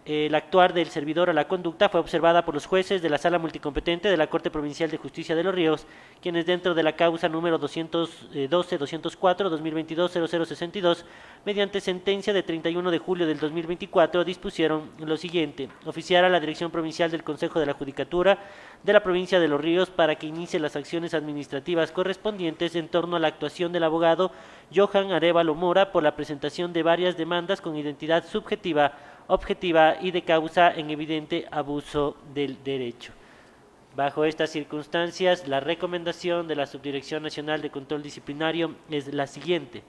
el actuar del servidor a la conducta fue observada por los jueces de la Sala Multicompetente de la Corte Provincial de Justicia de Los Ríos, quienes dentro de la causa número 212-204-2022-0062, mediante sentencia de 31 de julio del 2024, dispusieron lo siguiente: oficiar a la Dirección Provincial del Consejo de la Judicatura de la provincia de Los Ríos para que inicie las acciones administrativas correspondientes en torno a la actuación del abogado Johan Arévalo Mora por la presentación de varias demandas con identidad subjetiva, objetiva y de causa en evidente abuso del derecho. Bajo estas circunstancias, la recomendación de la Subdirección Nacional de Control Disciplinario es la siguiente.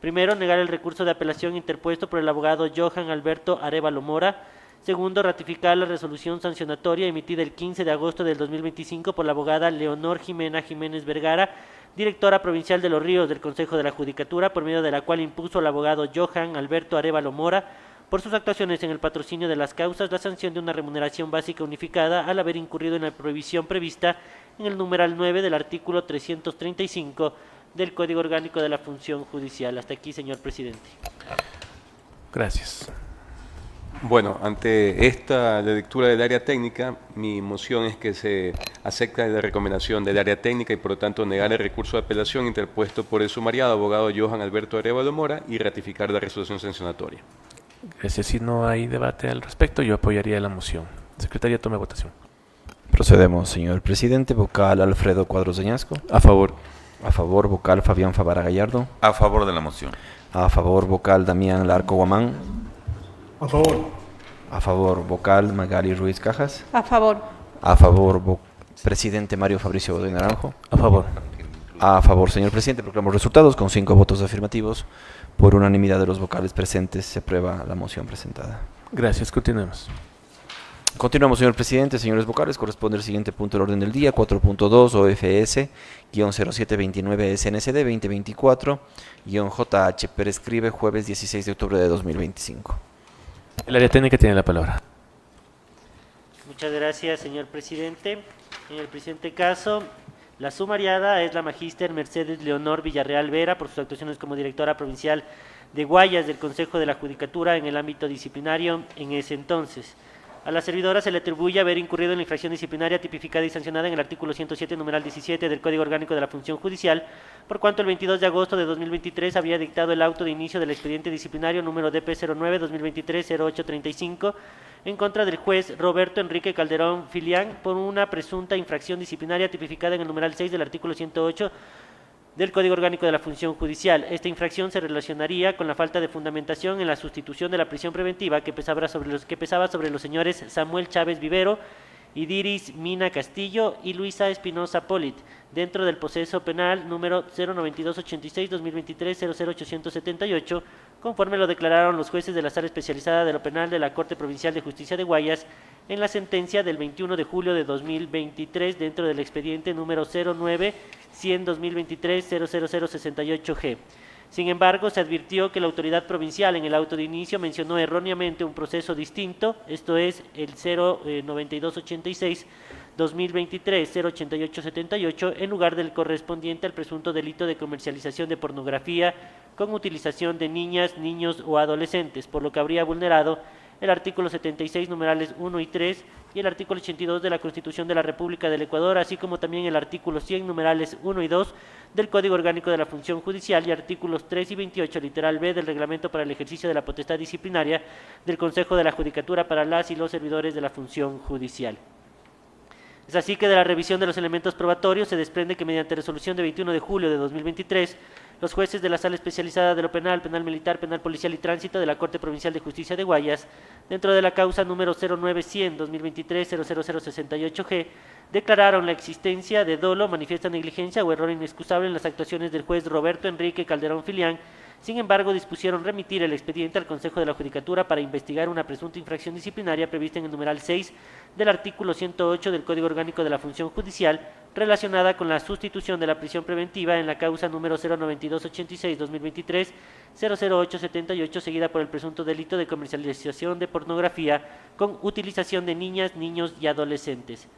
Primero, negar el recurso de apelación interpuesto por el abogado Johan Alberto Arévalo Mora. Segundo, ratificar la resolución sancionatoria emitida el 15 de agosto del 2025 por la abogada Leonor Jimena Jiménez Vergara, directora provincial de Los Ríos del Consejo de la Judicatura, por medio de la cual impuso al abogado Johan Alberto Arévalo Mora, por sus actuaciones en el patrocinio de las causas, la sanción de una remuneración básica unificada al haber incurrido en la prohibición prevista en el numeral 9 del artículo 335 del Código Orgánico de la Función Judicial. Hasta aquí, señor presidente. Gracias. Bueno, ante esta lectura del área técnica, mi moción es que se acepte la recomendación del área técnica y por lo tanto negar el recurso de apelación interpuesto por el sumariado abogado Johan Alberto Arévalo Mora y ratificar la resolución sancionatoria. Gracias. Si no hay debate al respecto, yo apoyaría la moción. Secretaría, tome votación. Procedemos, señor presidente. Vocal Alfredo Cuadros de Ñasco. A favor. A favor, vocal Fabián Favara Gallardo. A favor de la moción. A favor, vocal Damián Larco Guamán. A favor. A favor, vocal Magali Ruiz Cajas. A favor. A favor, presidente Mario Fabricio Godoy Naranjo. A favor. A favor, señor presidente. Proclamo los resultados con 5 votos afirmativos. Por unanimidad de los vocales presentes, se aprueba la moción presentada. Gracias. Continuemos. Continuamos, señor presidente. Señores vocales, corresponde el siguiente punto del orden del día, 4.2 OFS-0729 SNCD 2024-JH. Prescribe jueves 16 de octubre de 2025. El área técnica tiene la palabra. Muchas gracias, señor presidente. En el presente caso, la sumariada es la magíster Mercedes Leonor Villarreal Vera por sus actuaciones como directora provincial de Guayas del Consejo de la Judicatura en el ámbito disciplinario en ese entonces. A la servidora se le atribuye haber incurrido en la infracción disciplinaria tipificada y sancionada en el artículo 107, numeral 17 del Código Orgánico de la Función Judicial, por cuanto el 22 de agosto de 2023 había dictado el auto de inicio del expediente disciplinario número DP09-2023-0835 en contra del juez Roberto Enrique Calderón Filián por una presunta infracción disciplinaria tipificada en el numeral 6 del artículo 108 del Código Orgánico de la Función Judicial. Esta infracción se relacionaría con la falta de fundamentación en la sustitución de la prisión preventiva que pesaba sobre los señores Samuel Chávez Vivero, Idiris Mina Castillo y Luisa Espinosa Polit, dentro del proceso penal número 09286-2023-00878, conforme lo declararon los jueces de la Sala Especializada de lo Penal de la Corte Provincial de Justicia de Guayas en la sentencia del 21 de julio de 2023 dentro del expediente número 09-100-2023-00068G. Sin embargo, se advirtió que la autoridad provincial en el auto de inicio mencionó erróneamente un proceso distinto, esto es el 09286-2023-08878, en lugar del correspondiente al presunto delito de comercialización de pornografía con utilización de niñas, niños o adolescentes, por lo que habría vulnerado el artículo 76, numerales 1 y 3, y el artículo 82 de la Constitución de la República del Ecuador, así como también el artículo 100, numerales 1 y 2 del Código Orgánico de la Función Judicial y artículos 3 y 28, literal B, del Reglamento para el Ejercicio de la Potestad Disciplinaria del Consejo de la Judicatura para las y los servidores de la Función Judicial. Es así que de la revisión de los elementos probatorios se desprende que mediante resolución de 21 de julio de 2023, los jueces de la Sala Especializada de lo Penal, Penal Militar, Penal Policial y Tránsito de la Corte Provincial de Justicia de Guayas, dentro de la causa número 09-100-2023-00068G, declararon la existencia de dolo, manifiesta negligencia o error inexcusable en las actuaciones del juez Roberto Enrique Calderón Filián. Sin embargo, dispusieron remitir el expediente al Consejo de la Judicatura para investigar una presunta infracción disciplinaria prevista en el numeral 6 del artículo 108 del Código Orgánico de la Función Judicial, relacionada con la sustitución de la prisión preventiva en la causa número 09286-2023-00878, seguida por el presunto delito de comercialización de pornografía con utilización de niñas, niños y adolescentes.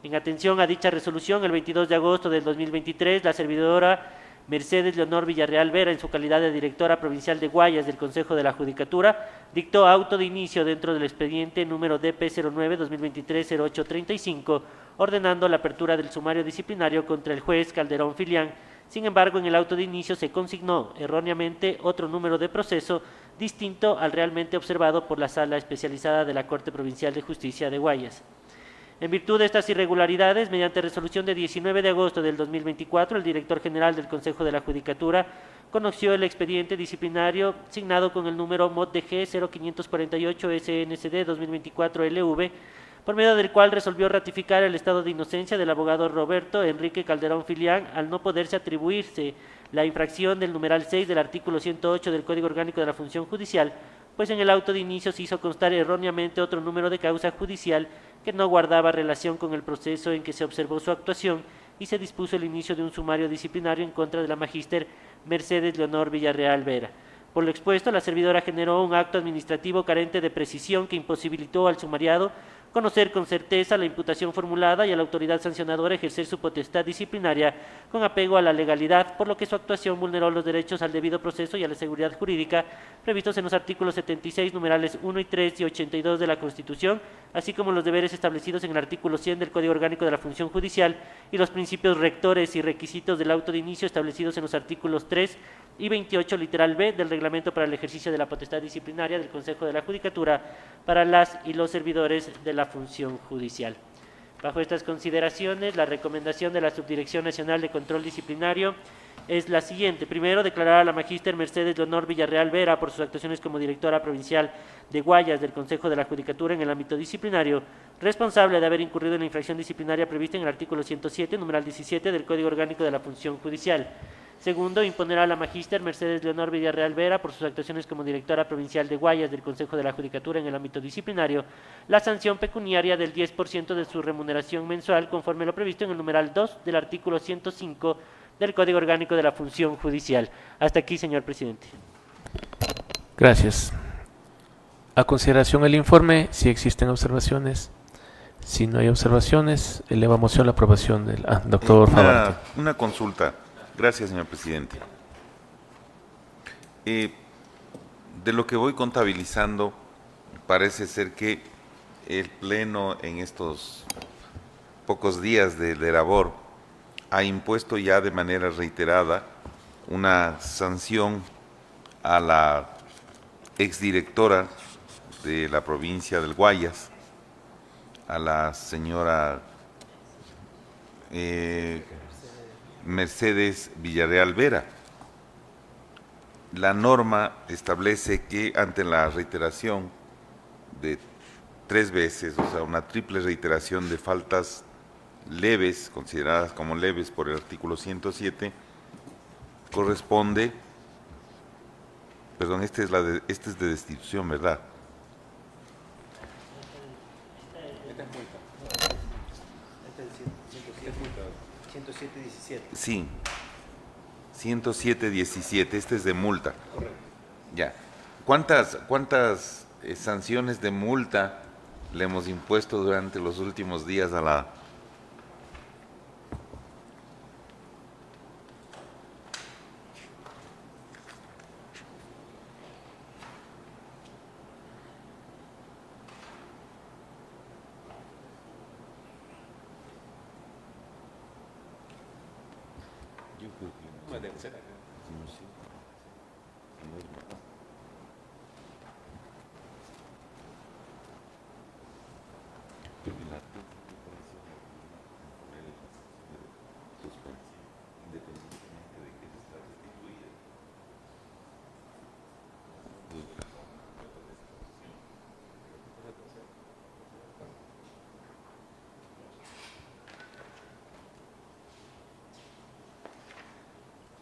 En atención a dicha resolución, el 22 de agosto del 2023, la servidora Mercedes Leonor Villarreal Vera, en su calidad de directora provincial de Guayas del Consejo de la Judicatura, dictó auto de inicio dentro del expediente número DP09-2023-0835, ordenando la apertura del sumario disciplinario contra el juez Calderón Filián. Sin embargo, en el auto de inicio se consignó erróneamente otro número de proceso distinto al realmente observado por la Sala Especializada de la Corte Provincial de Justicia de Guayas. En virtud de estas irregularidades, mediante resolución de 19 de agosto del 2024, el director general del Consejo de la Judicatura conoció el expediente disciplinario signado con el número MOD-DG 0548 SNCD 2024-LV, por medio del cual resolvió ratificar el estado de inocencia del abogado Roberto Enrique Calderón Filián al no poderse atribuirse la infracción del numeral 6 del artículo 108 del Código Orgánico de la Función Judicial, pues en el auto de inicio se hizo constar erróneamente otro número de causa judicial que no guardaba relación con el proceso en que se observó su actuación y se dispuso el inicio de un sumario disciplinario en contra de la magíster Mercedes Leonor Villarreal Vera. Por lo expuesto, la servidora generó un acto administrativo carente de precisión que imposibilitó al sumariado conocer con certeza la imputación formulada y a la autoridad sancionadora ejercer su potestad disciplinaria con apego a la legalidad, por lo que su actuación vulneró los derechos al debido proceso y a la seguridad jurídica previstos en los artículos 76, numerales 1 y 3 y 82 de la Constitución, así como los deberes establecidos en el artículo 100 del Código Orgánico de la Función Judicial y los principios rectores y requisitos del auto de inicio establecidos en los artículos 3 y 28, literal B, del Reglamento para el Ejercicio de la Potestad Disciplinaria del Consejo de la Judicatura para las y los servidores de la Función Judicial. Bajo estas consideraciones, la recomendación de la Subdirección Nacional de Control Disciplinario es la siguiente. Primero, declarar a la magíster Mercedes Leonor Villarreal Vera por sus actuaciones como directora provincial de Guayas del Consejo de la Judicatura en el ámbito disciplinario, responsable de haber incurrido en la infracción disciplinaria prevista en el artículo 107, numeral 17 del Código Orgánico de la Función Judicial. Segundo, imponer a la magíster Mercedes Leonor Villarreal Vera, por sus actuaciones como directora provincial de Guayas del Consejo de la Judicatura en el ámbito disciplinario, la sanción pecuniaria del 10% de su remuneración mensual, conforme lo previsto en el numeral 2 del artículo 105 del Código Orgánico de la Función Judicial. Hasta aquí, señor presidente. Gracias. A consideración el informe, si existen observaciones. Si no hay observaciones, elevo a moción la aprobación del... doctor Favarte. Una consulta. Gracias, señor presidente. De lo que voy contabilizando, parece ser que el Pleno en estos pocos días de labor ha impuesto ya de manera reiterada una sanción a la exdirectora de la provincia del Guayas, a la señora Mercedes Villarreal Vera. La norma establece que ante la reiteración de 3 veces, o sea, una triple reiteración de faltas leves, consideradas como leves por el artículo 107, corresponde, perdón, este es de destitución, ¿verdad? Sí, 107.17, este es de multa. Correcto. Ya. ¿Cuántas sanciones de multa le hemos impuesto durante los últimos días a la...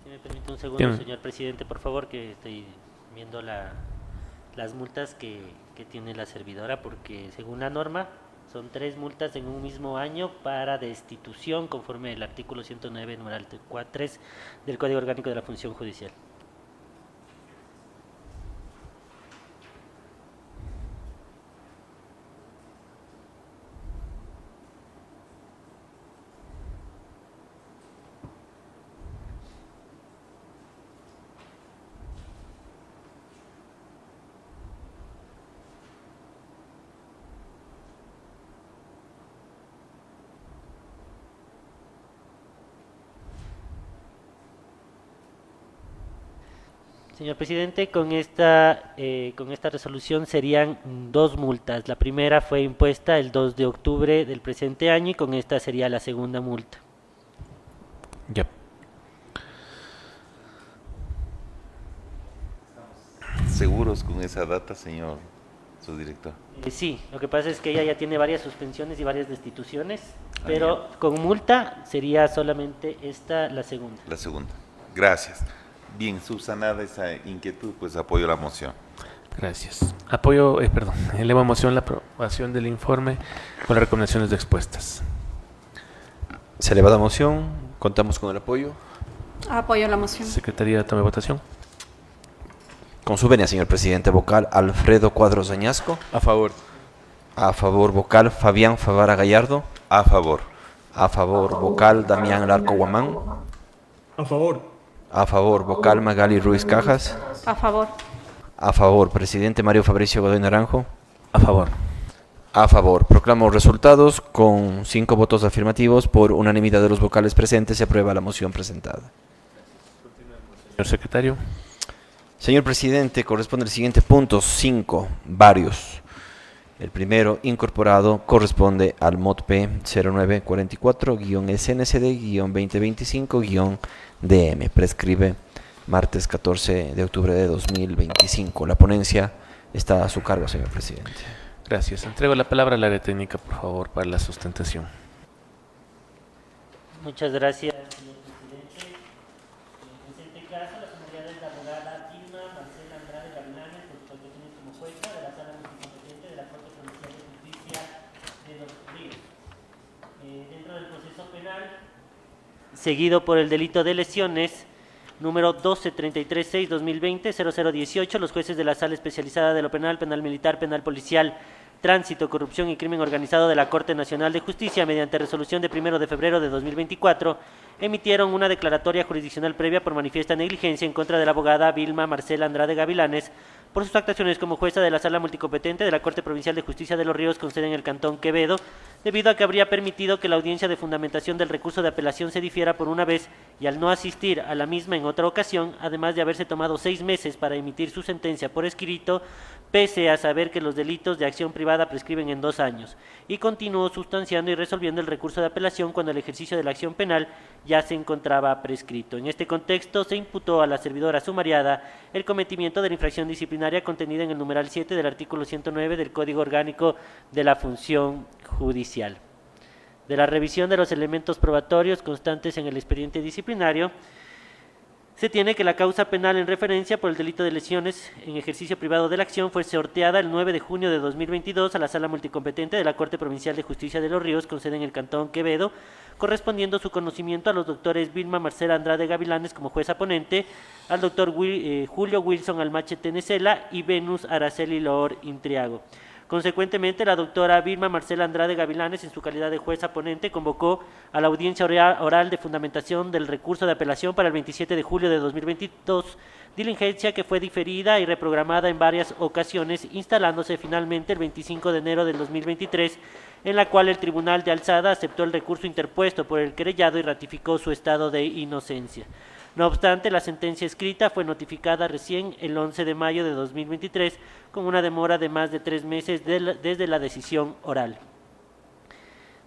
Si me permite un segundo, señor presidente, por favor, que estoy viendo las multas que tiene la servidora, porque según la norma son 3 multas en un mismo año para destitución, conforme el artículo 109, numeral 3 del Código Orgánico de la Función Judicial. Señor presidente, con esta resolución serían 2 multas. La primera fue impuesta el 2 de octubre del presente año y con esta sería la segunda multa. Ya. ¿Seguros con esa data, señor subdirector? Sí, lo que pasa es que ella ya tiene varias suspensiones y varias destituciones, pero con multa sería solamente esta la segunda. La segunda. Gracias. Bien, subsanada esa inquietud, pues apoyo la moción. Gracias. Elevo a moción la aprobación del informe con las recomendaciones expuestas. Se eleva la moción. Contamos con el apoyo. Apoyo la moción. Secretaría, tome votación. Con su venia, señor presidente. Vocal Alfredo Cuadros Añasco. A favor. A favor. Vocal Fabián Favara Gallardo. A favor. A favor. Vocal Damián Larco Guamán. A favor. A favor. Vocal Magali Ruiz Cajas. A favor. A favor. Presidente Mario Fabricio Godoy Naranjo. A favor. A favor. Proclamo resultados con 5 votos afirmativos. Por unanimidad de los vocales presentes se aprueba la moción presentada. Señor secretario. Señor presidente, corresponde el siguiente punto. 5. Varios. El primero, incorporado, corresponde al MOT P 0944-SNCD-2025-DM. Prescribe martes 14 de octubre de 2025. La ponencia está a su cargo, señor presidente. Gracias. Entrego la palabra al área técnica, por favor, para la sustentación. Muchas gracias, señor presidente. proceso penal, seguido por el delito de lesiones, número 12-33-6-2020-0018, los jueces de la Sala Especializada de lo Penal, Penal Militar, Penal Policial, Tránsito, Corrupción y Crimen Organizado de la Corte Nacional de Justicia, mediante resolución de 1 de febrero de 2024, emitieron una declaratoria jurisdiccional previa por manifiesta negligencia en contra de la abogada Vilma Marcela Andrade Gavilanes por sus actuaciones como jueza de la Sala Multicompetente de la Corte Provincial de Justicia de Los Ríos con sede en el Cantón Quevedo, debido a que habría permitido que la audiencia de fundamentación del recurso de apelación se difiera por una vez y al no asistir a la misma en otra ocasión, además de haberse tomado 6 meses para emitir su sentencia por escrito, pese a saber que los delitos de acción privada prescriben en 2 años, y continuó sustanciando y resolviendo el recurso de apelación cuando el ejercicio de la acción penal ya se encontraba prescrito. En este contexto, se imputó a la servidora sumariada el cometimiento de la infracción disciplinaria contenida en el numeral 7 del artículo 109 del Código Orgánico de la Función Judicial. De la revisión de los elementos probatorios constantes en el expediente disciplinario, se tiene que la causa penal en referencia por el delito de lesiones en ejercicio privado de la acción fue sorteada el 9 de junio de 2022 a la Sala Multicompetente de la Corte Provincial de Justicia de Los Ríos, con sede en el Cantón Quevedo, correspondiendo su conocimiento a los doctores Vilma Marcela Andrade Gavilanes como jueza ponente, al doctor Julio Wilson Almache Tenecela y Venus Araceli Loor Intriago. Consecuentemente, la doctora Vilma Marcela Andrade Gavilanes, en su calidad de jueza ponente, convocó a la audiencia oral de fundamentación del recurso de apelación para el 27 de julio de 2022, diligencia que fue diferida y reprogramada en varias ocasiones, instalándose finalmente el 25 de enero del 2023, en la cual el Tribunal de Alzada aceptó el recurso interpuesto por el querellado y ratificó su estado de inocencia. No obstante, la sentencia escrita fue notificada recién el 11 de mayo de 2023, con una demora de más de 3 meses desde la decisión oral.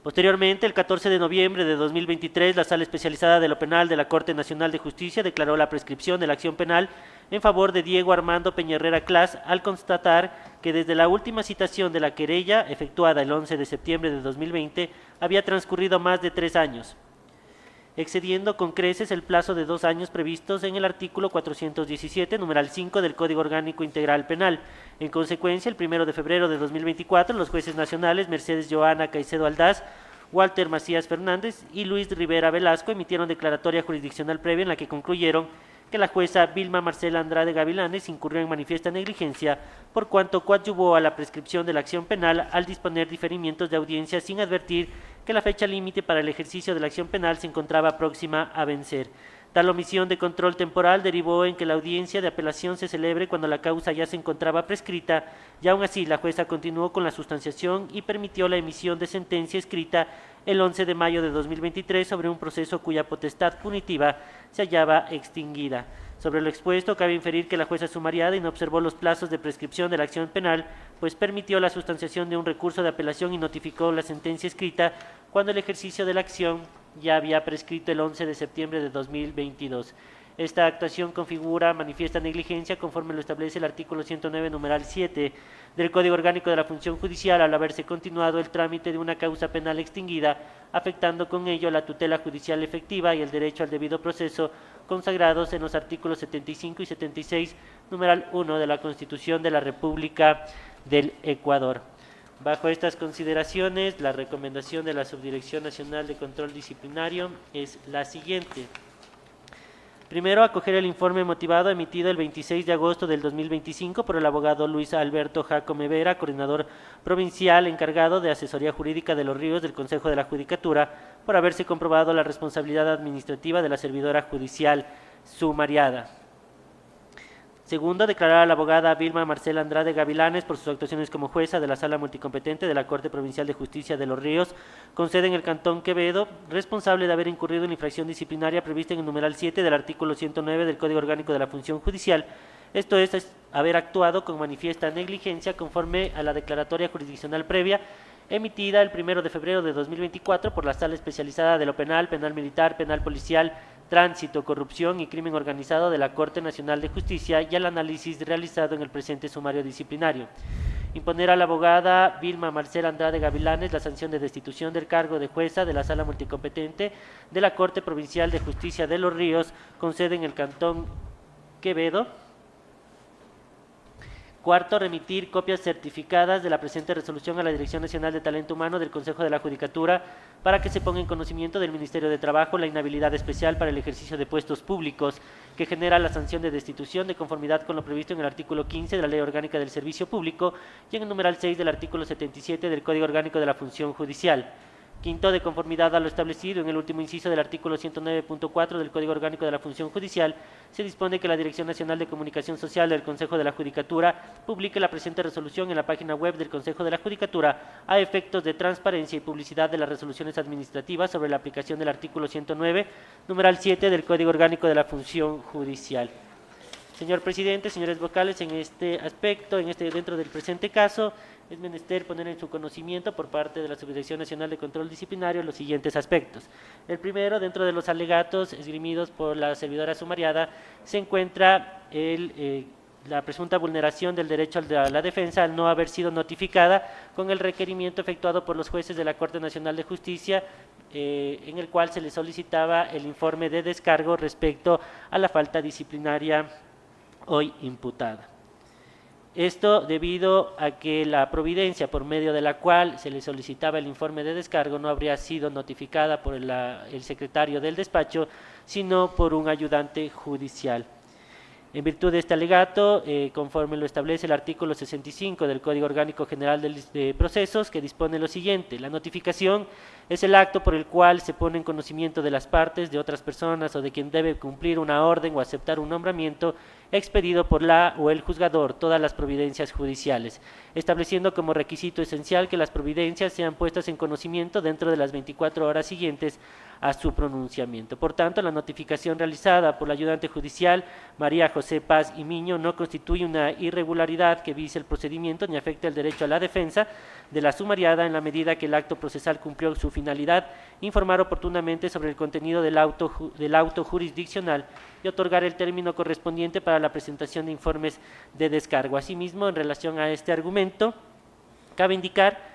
Posteriormente, el 14 de noviembre de 2023, la Sala Especializada de lo Penal de la Corte Nacional de Justicia declaró la prescripción de la acción penal en favor de Diego Armando Peñarrera Clas, al constatar que desde la última citación de la querella, efectuada el 11 de septiembre de 2020, había transcurrido más de 3 años. Excediendo con creces el plazo de 2 años previstos en el artículo 417, numeral 5 del Código Orgánico Integral Penal. En consecuencia, el 1 de febrero de 2024, los jueces nacionales Mercedes Joana Caicedo Aldaz, Walter Macías Fernández y Luis Rivera Velasco emitieron declaratoria jurisdiccional previa en la que concluyeron que la jueza Vilma Marcela Andrade Gavilanes incurrió en manifiesta negligencia por cuanto coadyuvó a la prescripción de la acción penal al disponer diferimientos de audiencia sin advertir que la fecha límite para el ejercicio de la acción penal se encontraba próxima a vencer. Tal omisión de control temporal derivó en que la audiencia de apelación se celebre cuando la causa ya se encontraba prescrita, y aún así la jueza continuó con la sustanciación y permitió la emisión de sentencia escrita el 11 de mayo de 2023 sobre un proceso cuya potestad punitiva se hallaba extinguida. Sobre lo expuesto, cabe inferir que la jueza sumariada inobservó los plazos de prescripción de la acción penal, pues permitió la sustanciación de un recurso de apelación y notificó la sentencia escrita cuando el ejercicio de la acción ya había prescrito el 11 de septiembre de 2022. Esta actuación configura manifiesta negligencia conforme lo establece el artículo 109, numeral 7 del Código Orgánico de la Función Judicial al haberse continuado el trámite de una causa penal extinguida, afectando con ello la tutela judicial efectiva y el derecho al debido proceso consagrados en los artículos 75 y 76, numeral 1 de la Constitución de la República del Ecuador. Bajo estas consideraciones, la recomendación de la Subdirección Nacional de Control Disciplinario es la siguiente. Primero, acoger el informe motivado emitido el 26 de agosto del 2025 por el abogado Luis Alberto Jacome Vera, coordinador provincial encargado de asesoría jurídica de Los Ríos del Consejo de la Judicatura, por haberse comprobado la responsabilidad administrativa de la servidora judicial sumariada. Segundo, declarar a la abogada Vilma Marcela Andrade Gavilanes por sus actuaciones como jueza de la Sala Multicompetente de la Corte Provincial de Justicia de Los Ríos, con sede en el Cantón Quevedo, responsable de haber incurrido en la infracción disciplinaria prevista en el numeral 7 del artículo 109 del Código Orgánico de la Función Judicial, esto es haber actuado con manifiesta negligencia conforme a la declaratoria jurisdiccional previa emitida el 1 de febrero de 2024 por la Sala Especializada de lo Penal, Penal Militar, Penal Policial, Tránsito, Corrupción y Crimen Organizado de la Corte Nacional de Justicia y al análisis realizado en el presente sumario disciplinario. Imponer a la abogada Vilma Marcela Andrade Gavilanes la sanción de destitución del cargo de jueza de la Sala Multicompetente de la Corte Provincial de Justicia de Los Ríos, con sede en el Cantón Quevedo, Cuarto, remitir copias certificadas de la presente resolución a la Dirección Nacional de Talento Humano del Consejo de la Judicatura para que se ponga en conocimiento del Ministerio de Trabajo la inhabilidad especial para el ejercicio de puestos públicos que genera la sanción de destitución de conformidad con lo previsto en el artículo 15 de la Ley Orgánica del Servicio Público y en el numeral 6 del artículo 77 del Código Orgánico de la Función Judicial. Quinto, de conformidad a lo establecido en el último inciso del artículo 109.4 del Código Orgánico de la Función Judicial, se dispone que la Dirección Nacional de Comunicación Social del Consejo de la Judicatura publique la presente resolución en la página web del Consejo de la Judicatura a efectos de transparencia y publicidad de las resoluciones administrativas sobre la aplicación del artículo 109, numeral 7 del Código Orgánico de la Función Judicial. Señor presidente, señores vocales, en este aspecto, dentro del presente caso, es menester poner en su conocimiento por parte de la Subdirección Nacional de Control Disciplinario los siguientes aspectos. El primero, dentro de los alegatos esgrimidos por la servidora sumariada, se encuentra la presunta vulneración del derecho a la defensa al no haber sido notificada con el requerimiento efectuado por los jueces de la Corte Nacional de Justicia, en el cual se le solicitaba el informe de descargo respecto a la falta disciplinaria hoy imputada. Esto debido a que la providencia por medio de la cual se le solicitaba el informe de descargo no habría sido notificada por el secretario del despacho, sino por un ayudante judicial. En virtud de este alegato, conforme lo establece el artículo 65 del Código Orgánico General de Procesos, que dispone lo siguiente: la notificación es el acto por el cual se pone en conocimiento de las partes, de otras personas o de quien debe cumplir una orden o aceptar un nombramiento expedido por la o el juzgador todas las providencias judiciales, estableciendo como requisito esencial que las providencias sean puestas en conocimiento dentro de las 24 horas siguientes a su pronunciamiento. Por tanto, la notificación realizada por la ayudante judicial María José Paz y Miño no constituye una irregularidad que vice el procedimiento ni afecta el derecho a la defensa de la sumariada en la medida que el acto procesal cumplió su finalidad, informar oportunamente sobre el contenido del auto jurisdiccional y otorgar el término correspondiente para la presentación de informes de descargo. Asimismo, en relación a este argumento, cabe indicar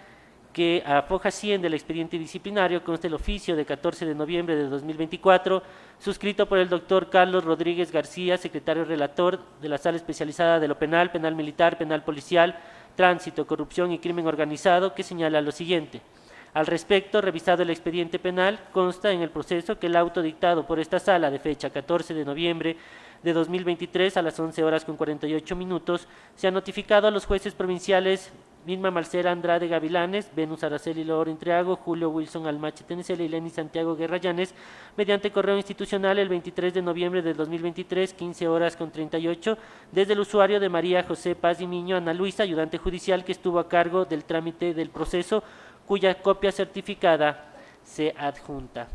que a foja 100 del expediente disciplinario consta el oficio de 14 de noviembre de 2024, suscrito por el doctor Carlos Rodríguez García, secretario relator de la Sala Especializada de lo Penal, Penal Militar, Penal Policial, Tránsito, Corrupción y Crimen Organizado, que señala lo siguiente. Al respecto, revisado el expediente penal, consta en el proceso que el auto dictado por esta sala de fecha 14 de noviembre de 2023 a las 11 horas con 48 minutos se ha notificado a los jueces provinciales Vilma Marcela Andrade Gavilanes, Venus Araceli Loro Intriago, Julio Wilson Almache Tencel y Lenny Santiago Guerra Llanes, mediante correo institucional el 23 de noviembre de 2023, 15 horas con 38, desde el usuario de María José Paz y Miño, Ana Luisa, ayudante judicial que estuvo a cargo del trámite del proceso, cuya copia certificada se adjunta.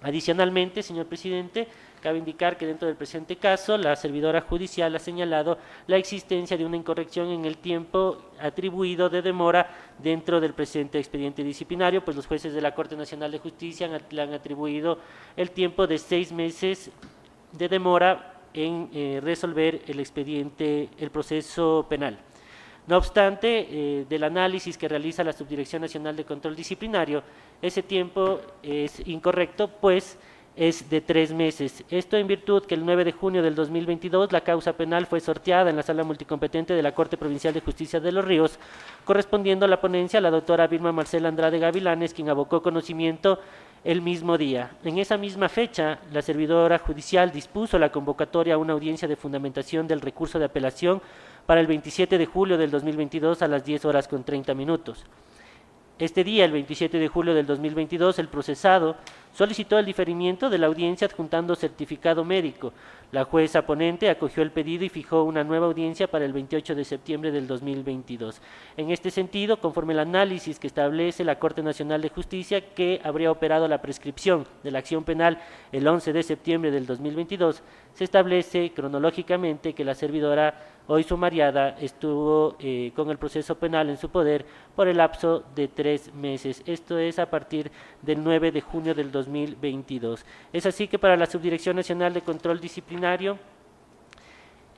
Adicionalmente, señor presidente, cabe indicar que dentro del presente caso, la servidora judicial ha señalado la existencia de una incorrección en el tiempo atribuido de demora dentro del presente expediente disciplinario, pues los jueces de la Corte Nacional de Justicia le han atribuido el tiempo de 6 meses de demora en resolver el expediente, el proceso penal. No obstante, del análisis que realiza la Subdirección Nacional de Control Disciplinario, ese tiempo es incorrecto, pues es de 3 meses. Esto en virtud que el 9 de junio del 2022 la causa penal fue sorteada en la Sala Multicompetente de la Corte Provincial de Justicia de Los Ríos, correspondiendo a la ponencia a la doctora Vilma Marcela Andrade Gavilanes, quien abocó conocimiento el mismo día. En esa misma fecha, la servidora judicial dispuso la convocatoria a una audiencia de fundamentación del recurso de apelación para el 27 de julio del 2022 a las 10 horas con 30 minutos. Este día, el 27 de julio del 2022, el procesado solicitó el diferimiento de la audiencia adjuntando certificado médico. La jueza ponente acogió el pedido y fijó una nueva audiencia para el 28 de septiembre del 2022. En este sentido, conforme al análisis que establece la Corte Nacional de Justicia, que habría operado la prescripción de la acción penal el 11 de septiembre del 2022, se establece cronológicamente que la servidora hoy sumariada estuvo con el proceso penal en su poder por el lapso de 3 meses. Esto es a partir del 9 de junio del 2022. Es así que para la Subdirección Nacional de Control Disciplinario,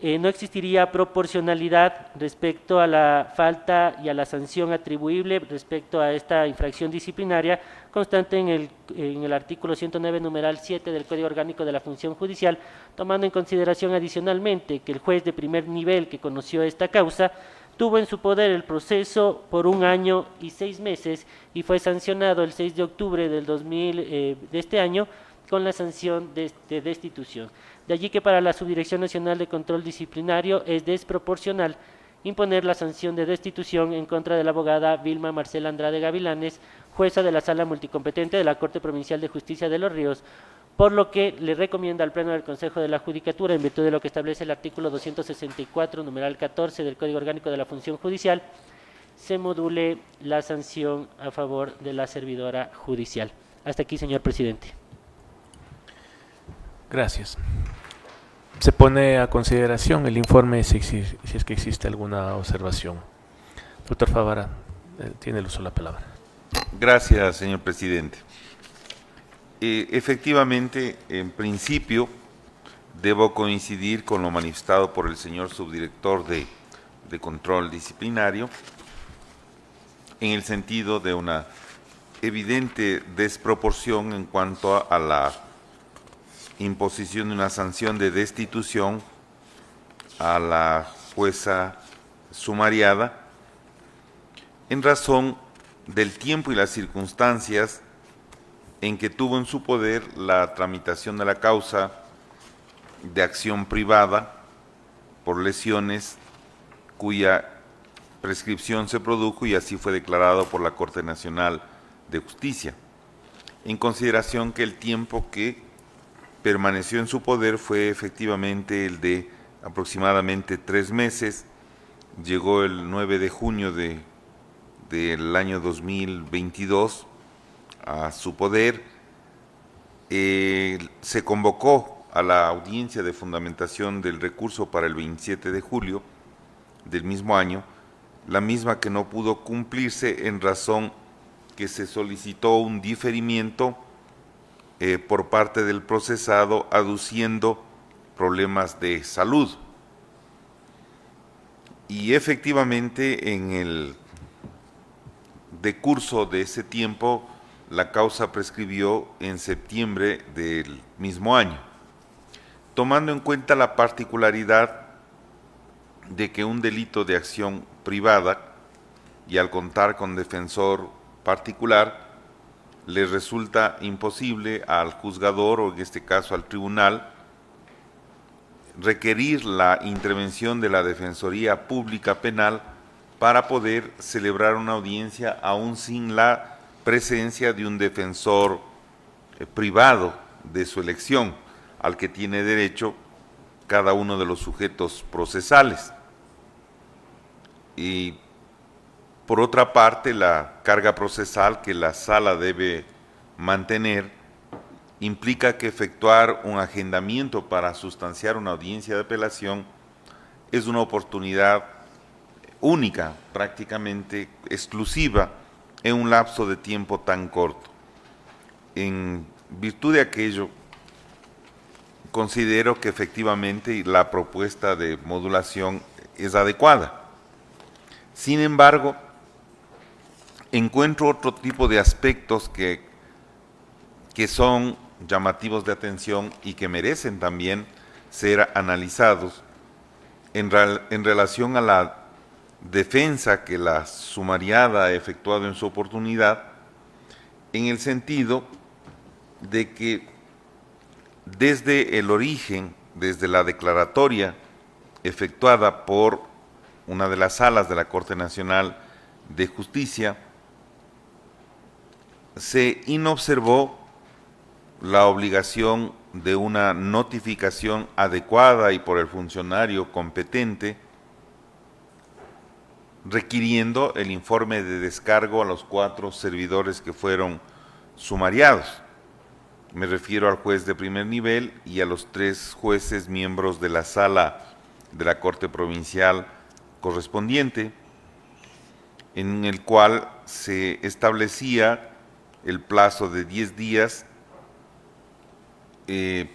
no existiría proporcionalidad respecto a la falta y a la sanción atribuible respecto a esta infracción disciplinaria constante en el artículo 109, numeral 7 del Código Orgánico de la Función Judicial, tomando en consideración adicionalmente que el juez de primer nivel que conoció esta causa tuvo en su poder el proceso por 1 año y 6 meses y fue sancionado el 6 de octubre de este año con la sanción de destitución. De allí que para la Subdirección Nacional de Control Disciplinario es desproporcional imponer la sanción de destitución en contra de la abogada Vilma Marcela Andrade Gavilanes, jueza de la Sala Multicompetente de la Corte Provincial de Justicia de Los Ríos, por lo que le recomienda al Pleno del Consejo de la Judicatura, en virtud de lo que establece el artículo 264, numeral 14 del Código Orgánico de la Función Judicial, se module la sanción a favor de la servidora judicial. Hasta aquí, señor presidente. Gracias. Se pone a consideración el informe si es que existe alguna observación. Doctor Favara, tiene el uso de la palabra. Gracias, señor presidente. Efectivamente, en principio, debo coincidir con lo manifestado por el señor subdirector de control disciplinario en el sentido de una evidente desproporción en cuanto a la imposición de una sanción de destitución a la jueza sumariada en razón del tiempo y las circunstancias en que tuvo en su poder la tramitación de la causa de acción privada por lesiones cuya prescripción se produjo y así fue declarado por la Corte Nacional de Justicia, en consideración que el tiempo que permaneció en su poder fue efectivamente el de aproximadamente 3 meses, llegó el 9 de junio del año 2022 a su poder, se convocó a la audiencia de fundamentación del recurso para el 27 de julio del mismo año, la misma que no pudo cumplirse en razón que se solicitó un diferimiento por parte del procesado aduciendo problemas de salud. Y efectivamente en el decurso de ese tiempo la causa prescribió en septiembre del mismo año. Tomando en cuenta la particularidad de que un delito de acción privada y al contar con defensor particular le resulta imposible al juzgador o en este caso al tribunal requerir la intervención de la Defensoría Pública Penal para poder celebrar una audiencia aún sin la presencia de un defensor privado de su elección al que tiene derecho cada uno de los sujetos procesales. Y por otra parte, la carga procesal que la sala debe mantener implica que efectuar un agendamiento para sustanciar una audiencia de apelación es una oportunidad única, prácticamente exclusiva, en un lapso de tiempo tan corto. En virtud de aquello, considero que efectivamente la propuesta de modulación es adecuada. Sin embargo, encuentro otro tipo de aspectos que son llamativos de atención y que merecen también ser analizados en relación a la defensa que la sumariada ha efectuado en su oportunidad, en el sentido de que desde el origen, desde la declaratoria efectuada por una de las salas de la Corte Nacional de Justicia, se inobservó la obligación de una notificación adecuada y por el funcionario competente, requiriendo el informe de descargo a los 4 servidores que fueron sumariados. Me refiero al juez de primer nivel y a los 3 jueces miembros de la sala de la Corte Provincial correspondiente, en el cual se establecía el plazo de 10 días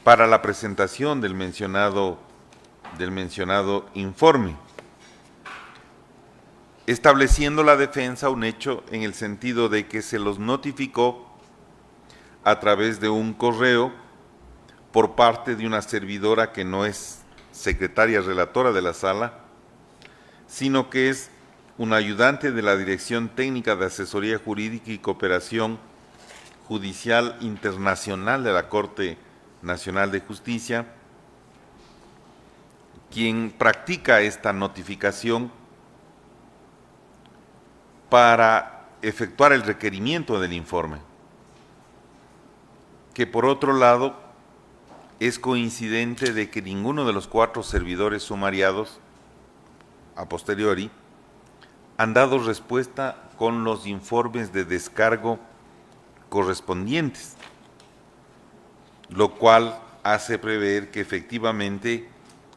para la presentación del mencionado del mencionado informe, estableciendo la defensa un hecho en el sentido de que se los notificó a través de un correo por parte de una servidora que no es secretaria relatora de la sala, sino que es un ayudante de la Dirección Técnica de Asesoría Jurídica y Cooperación Judicial Internacional de la Corte Nacional de Justicia, quien practica esta notificación para efectuar el requerimiento del informe, que por otro lado es coincidente de que ninguno de los 4 servidores sumariados a posteriori han dado respuesta con los informes de descargo correspondientes, lo cual hace prever que efectivamente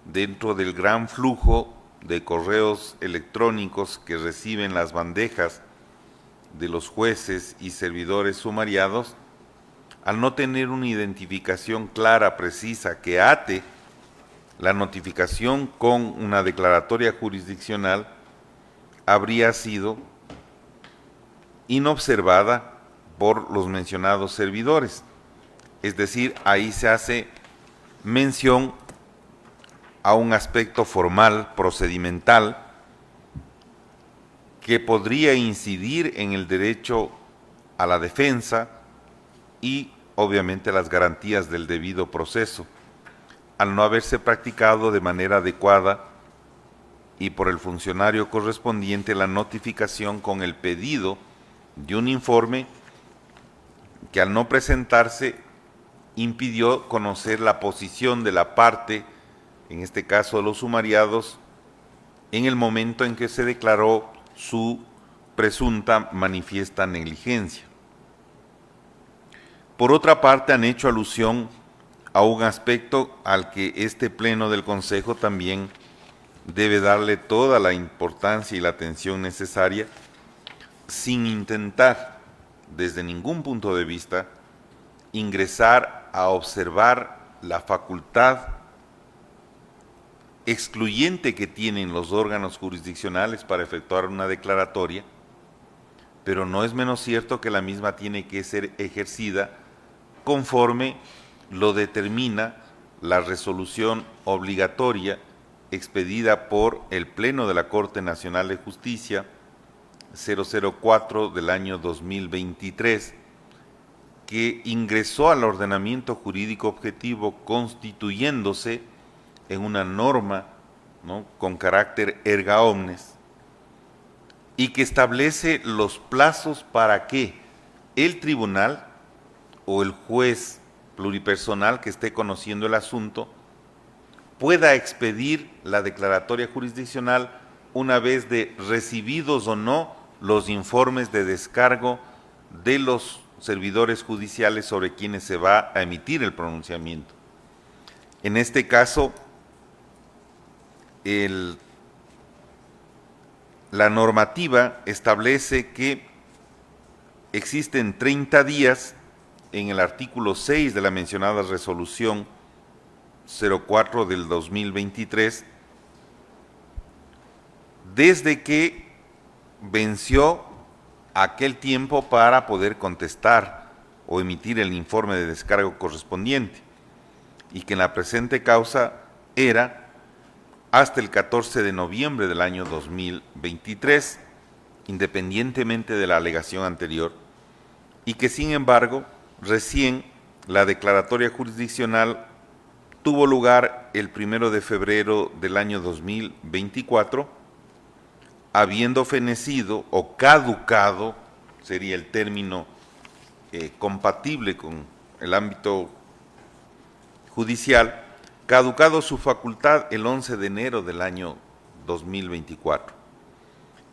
dentro del gran flujo de correos electrónicos que reciben las bandejas de los jueces y servidores sumariados, al no tener una identificación clara, precisa, que ate la notificación con una declaratoria jurisdiccional, habría sido inobservada por los mencionados servidores. Es decir, ahí se hace mención a un aspecto formal, procedimental, que podría incidir en el derecho a la defensa y obviamente las garantías del debido proceso, al no haberse practicado de manera adecuada y por el funcionario correspondiente la notificación con el pedido de un informe que al no presentarse impidió conocer la posición de la parte, en este caso de los sumariados, en el momento en que se declaró su presunta manifiesta negligencia. Por otra parte, han hecho alusión a un aspecto al que este pleno del Consejo también debe darle toda la importancia y la atención necesaria, sin intentar, desde ningún punto de vista, ingresar a observar la facultad excluyente que tienen los órganos jurisdiccionales para efectuar una declaratoria, pero no es menos cierto que la misma tiene que ser ejercida conforme lo determina la resolución obligatoria expedida por el Pleno de la Corte Nacional de Justicia 004 del año 2023, que ingresó al ordenamiento jurídico objetivo constituyéndose en una norma, ¿no?, con carácter erga omnes, y que establece los plazos para que el tribunal o el juez pluripersonal que esté conociendo el asunto pueda expedir la declaratoria jurisdiccional una vez de recibidos o no los informes de descargo de los servidores judiciales sobre quienes se va a emitir el pronunciamiento. En este caso, la normativa establece que existen 30 días en el artículo 6 de la mencionada resolución 04 del 2023, desde que venció aquel tiempo para poder contestar o emitir el informe de descargo correspondiente, y que en la presente causa era hasta el 14 de noviembre del año 2023, independientemente de la alegación anterior, y que sin embargo recién la declaratoria jurisdiccional tuvo lugar el 1 de febrero del año 2024, habiendo fenecido o caducado, sería el término compatible con el ámbito judicial, caducado su facultad el 11 de enero del año 2024.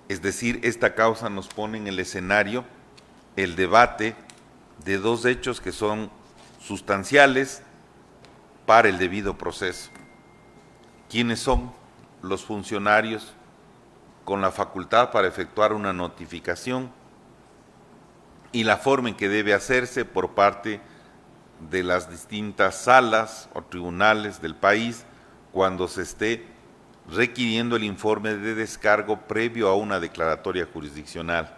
Es decir, esta causa nos pone en el escenario el debate de dos hechos que son sustanciales para el debido proceso. ¿Quiénes son los funcionarios con la facultad para efectuar una notificación y la forma en que debe hacerse por parte de las distintas salas o tribunales del país cuando se esté requiriendo el informe de descargo previo a una declaratoria jurisdiccional.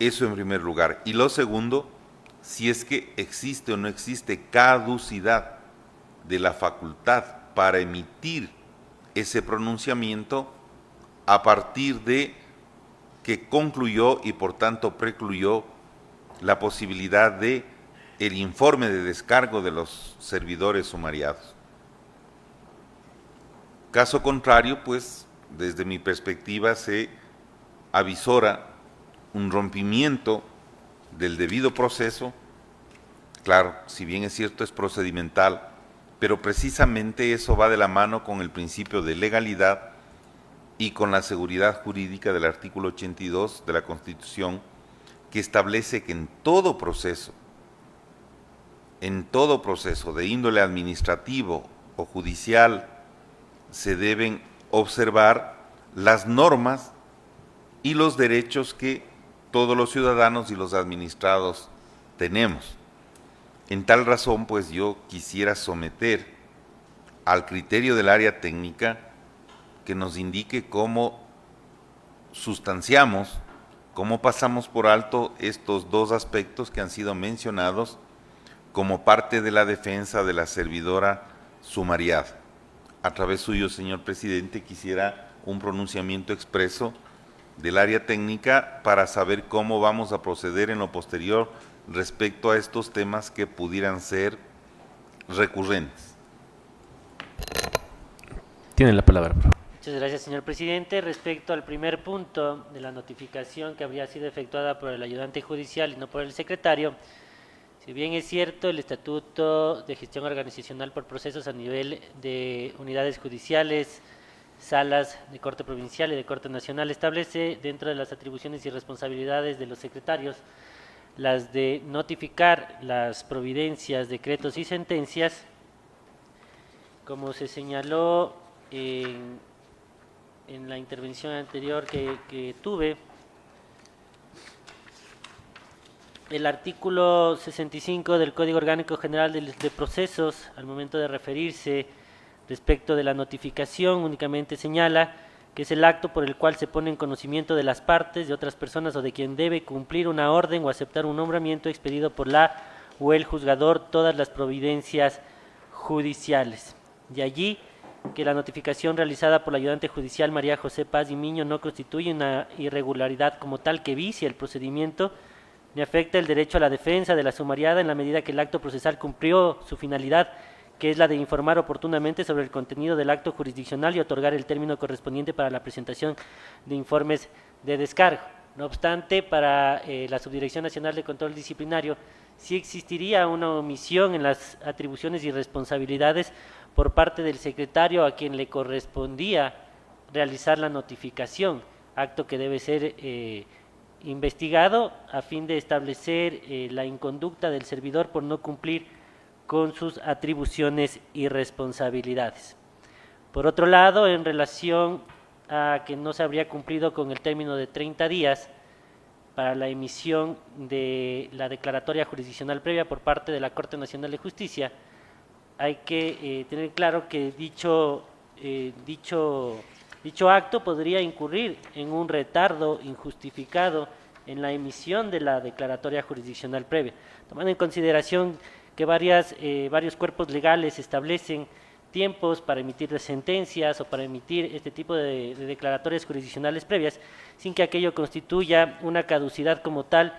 Eso en primer lugar. Y lo segundo, si es que existe o no existe caducidad de la facultad para emitir ese pronunciamiento a partir de que concluyó y por tanto precluyó la posibilidad de el informe de descargo de los servidores sumariados. Caso contrario, pues, desde mi perspectiva se avisora un rompimiento del debido proceso. Claro, si bien es cierto es procedimental, pero precisamente eso va de la mano con el principio de legalidad y con la seguridad jurídica del artículo 82 de la Constitución, que establece que en todo proceso de índole administrativo o judicial se deben observar las normas y los derechos que todos los ciudadanos y los administrados tenemos. En tal razón, pues yo quisiera someter al criterio del área técnica que nos indique cómo sustanciamos, cómo pasamos por alto estos dos aspectos que han sido mencionados como parte de la defensa de la servidora sumariada. A través suyo, señor presidente, quisiera un pronunciamiento expreso del área técnica para saber cómo vamos a proceder en lo posterior respecto a estos temas que pudieran ser recurrentes. Tiene la palabra, por favor. Muchas gracias, señor presidente. Respecto al primer punto de la notificación que habría sido efectuada por el ayudante judicial y no por el secretario, si bien es cierto, el Estatuto de Gestión Organizacional por Procesos a nivel de unidades judiciales, salas de Corte Provincial y de Corte Nacional establece dentro de las atribuciones y responsabilidades de los secretarios las de notificar las providencias, decretos y sentencias, como se señaló en la intervención anterior que tuve. El artículo 65 del Código Orgánico General de Procesos, al momento de referirse respecto de la notificación, únicamente señala que es el acto por el cual se pone en conocimiento de las partes, de otras personas o de quien debe cumplir una orden o aceptar un nombramiento expedido por la o el juzgador todas las providencias judiciales. De allí que la notificación realizada por la ayudante judicial María José Paz y Miño no constituye una irregularidad como tal que vicia el procedimiento ni afecta el derecho a la defensa de la sumariada en la medida que el acto procesal cumplió su finalidad, que es la de informar oportunamente sobre el contenido del acto jurisdiccional y otorgar el término correspondiente para la presentación de informes de descargo. No obstante, para la Subdirección Nacional de Control Disciplinario, sí existiría una omisión en las atribuciones y responsabilidades por parte del secretario a quien le correspondía realizar la notificación, acto que debe ser investigado a fin de establecer la inconducta del servidor por no cumplir con sus atribuciones y responsabilidades. Por otro lado, en relación a que no se habría cumplido con el término de 30 días para la emisión de la declaratoria jurisdiccional previa por parte de la Corte Nacional de Justicia, hay que tener claro que dicho acto podría incurrir en un retardo injustificado en la emisión de la declaratoria jurisdiccional previa, tomando en consideración que varios cuerpos legales establecen tiempos para emitir sentencias o para emitir este tipo de declaratorias jurisdiccionales previas, sin que aquello constituya una caducidad como tal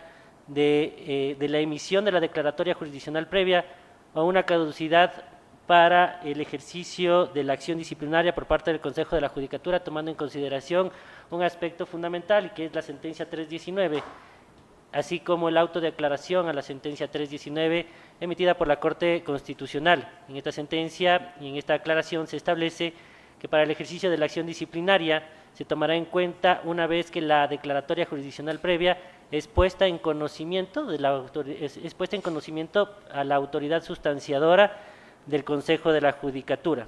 de la emisión de la declaratoria jurisdiccional previa o una caducidad para el ejercicio de la acción disciplinaria por parte del Consejo de la Judicatura, tomando en consideración un aspecto fundamental, y que es la sentencia 319, así como el auto de aclaración a la sentencia 319 emitida por la Corte Constitucional. En esta sentencia y en esta aclaración se establece que para el ejercicio de la acción disciplinaria se tomará en cuenta una vez que la declaratoria jurisdiccional previa es puesta en conocimiento a la autoridad sustanciadora del Consejo de la Judicatura.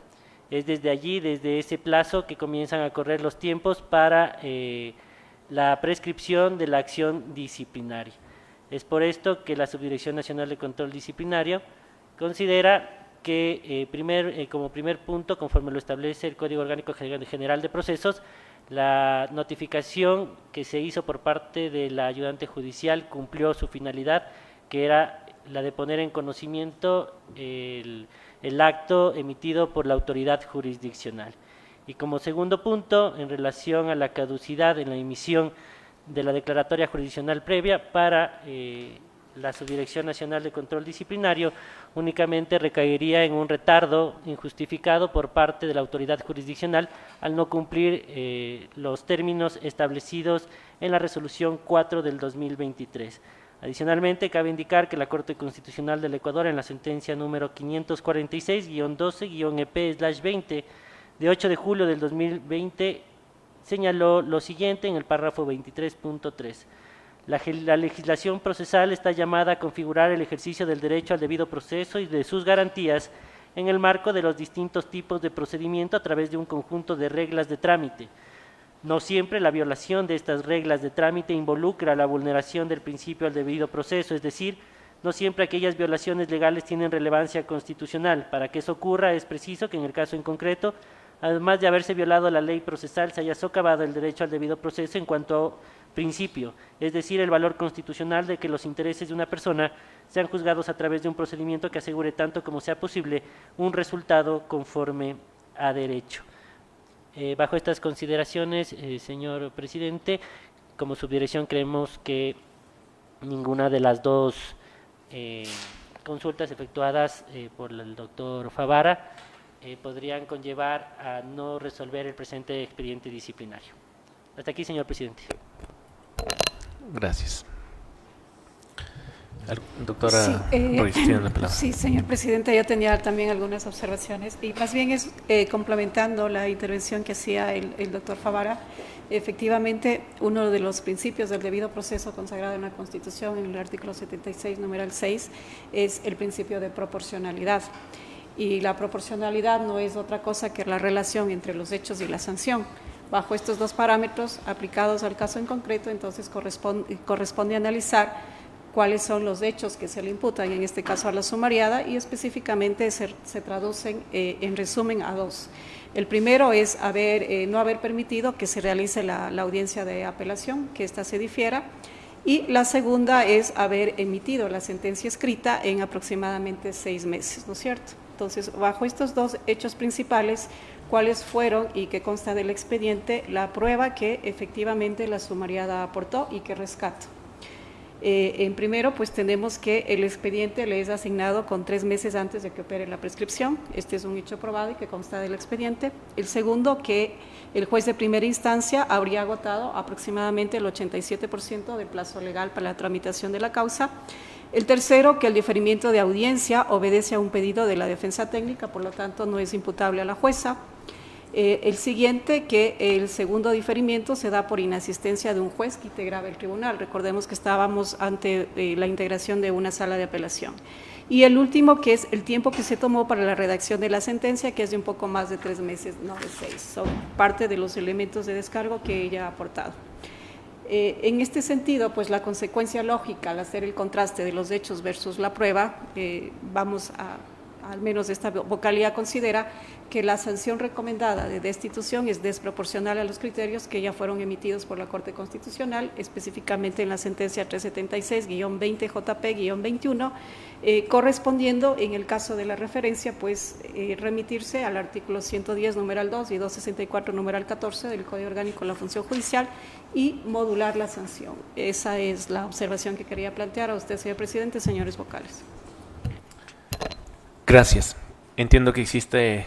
Es desde allí, desde ese plazo, que comienzan a correr los tiempos para la prescripción de la acción disciplinaria. Es por esto que la Subdirección Nacional de Control Disciplinario considera que como primer punto, conforme lo establece el Código Orgánico General de Procesos, la notificación que se hizo por parte de la ayudante judicial cumplió su finalidad, que era la de poner en conocimiento el acto emitido por la autoridad jurisdiccional. Y como segundo punto, en relación a la caducidad en la emisión de la declaratoria jurisdiccional previa para la Subdirección Nacional de Control Disciplinario, únicamente recaería en un retardo injustificado por parte de la autoridad jurisdiccional al no cumplir los términos establecidos en la Resolución 4 del 2023. Adicionalmente, cabe indicar que la Corte Constitucional del Ecuador, en la sentencia número 546-12-EP/20 de 8 de julio del 2020, señaló lo siguiente en el párrafo 23.3. La legislación procesal está llamada a configurar el ejercicio del derecho al debido proceso y de sus garantías en el marco de los distintos tipos de procedimiento a través de un conjunto de reglas de trámite. No siempre la violación de estas reglas de trámite involucra la vulneración del principio al debido proceso, es decir, no siempre aquellas violaciones legales tienen relevancia constitucional. Para que eso ocurra, es preciso que en el caso en concreto, además de haberse violado la ley procesal, se haya socavado el derecho al debido proceso en cuanto a principio, es decir, el valor constitucional de que los intereses de una persona sean juzgados a través de un procedimiento que asegure tanto como sea posible un resultado conforme a derecho. Bajo estas consideraciones, señor presidente, como subdirección creemos que ninguna de las dos consultas efectuadas por el doctor Favara podrían conllevar a no resolver el presente expediente disciplinario. Hasta aquí, señor presidente. Gracias. Doctora Ruiz, tiene la palabra. Sí, señor presidente, yo tenía también algunas observaciones y más bien es complementando la intervención que hacía el doctor Favara. Efectivamente, uno de los principios del debido proceso consagrado en la Constitución, en el artículo 76, numeral 6, es el principio de proporcionalidad. Y la proporcionalidad no es otra cosa que la relación entre los hechos y la sanción. Bajo estos dos parámetros aplicados al caso en concreto, entonces corresponde analizar cuáles son los hechos que se le imputan, en este caso a la sumariada, y específicamente se traducen en resumen a dos. El primero es no haber permitido que se realice la audiencia de apelación, que ésta se difiera, y la segunda es haber emitido la sentencia escrita en aproximadamente 6 meses, ¿no es cierto? Entonces, bajo estos dos hechos principales, ¿cuáles fueron y que consta del expediente la prueba que efectivamente la sumariada aportó y que rescato? En primero, pues tenemos que el expediente le es asignado con 3 meses antes de que opere la prescripción. Este es un hecho probado y que consta del expediente. El segundo, que el juez de primera instancia habría agotado aproximadamente el 87% del plazo legal para la tramitación de la causa. El tercero, que el diferimiento de audiencia obedece a un pedido de la defensa técnica, por lo tanto no es imputable a la jueza. El siguiente, que el segundo diferimiento se da por inasistencia de un juez que integraba el tribunal. Recordemos que estábamos ante la integración de una sala de apelación. Y el último, que es el tiempo que se tomó para la redacción de la sentencia, que es de un poco más de 3 meses, no de 6. Son parte de los elementos de descargo que ella ha aportado. En este sentido, pues la consecuencia lógica al hacer el contraste de los hechos versus la prueba, al menos esta vocalía considera que la sanción recomendada de destitución es desproporcional a los criterios que ya fueron emitidos por la Corte Constitucional, específicamente en la sentencia 376-20 JP-21, correspondiendo, en el caso de la referencia, pues remitirse al artículo 110, numeral 2 y 264, numeral 14 del Código Orgánico de la Función Judicial y modular la sanción. Esa es la observación que quería plantear a usted, señor presidente, señores vocales. Gracias. Entiendo que existe,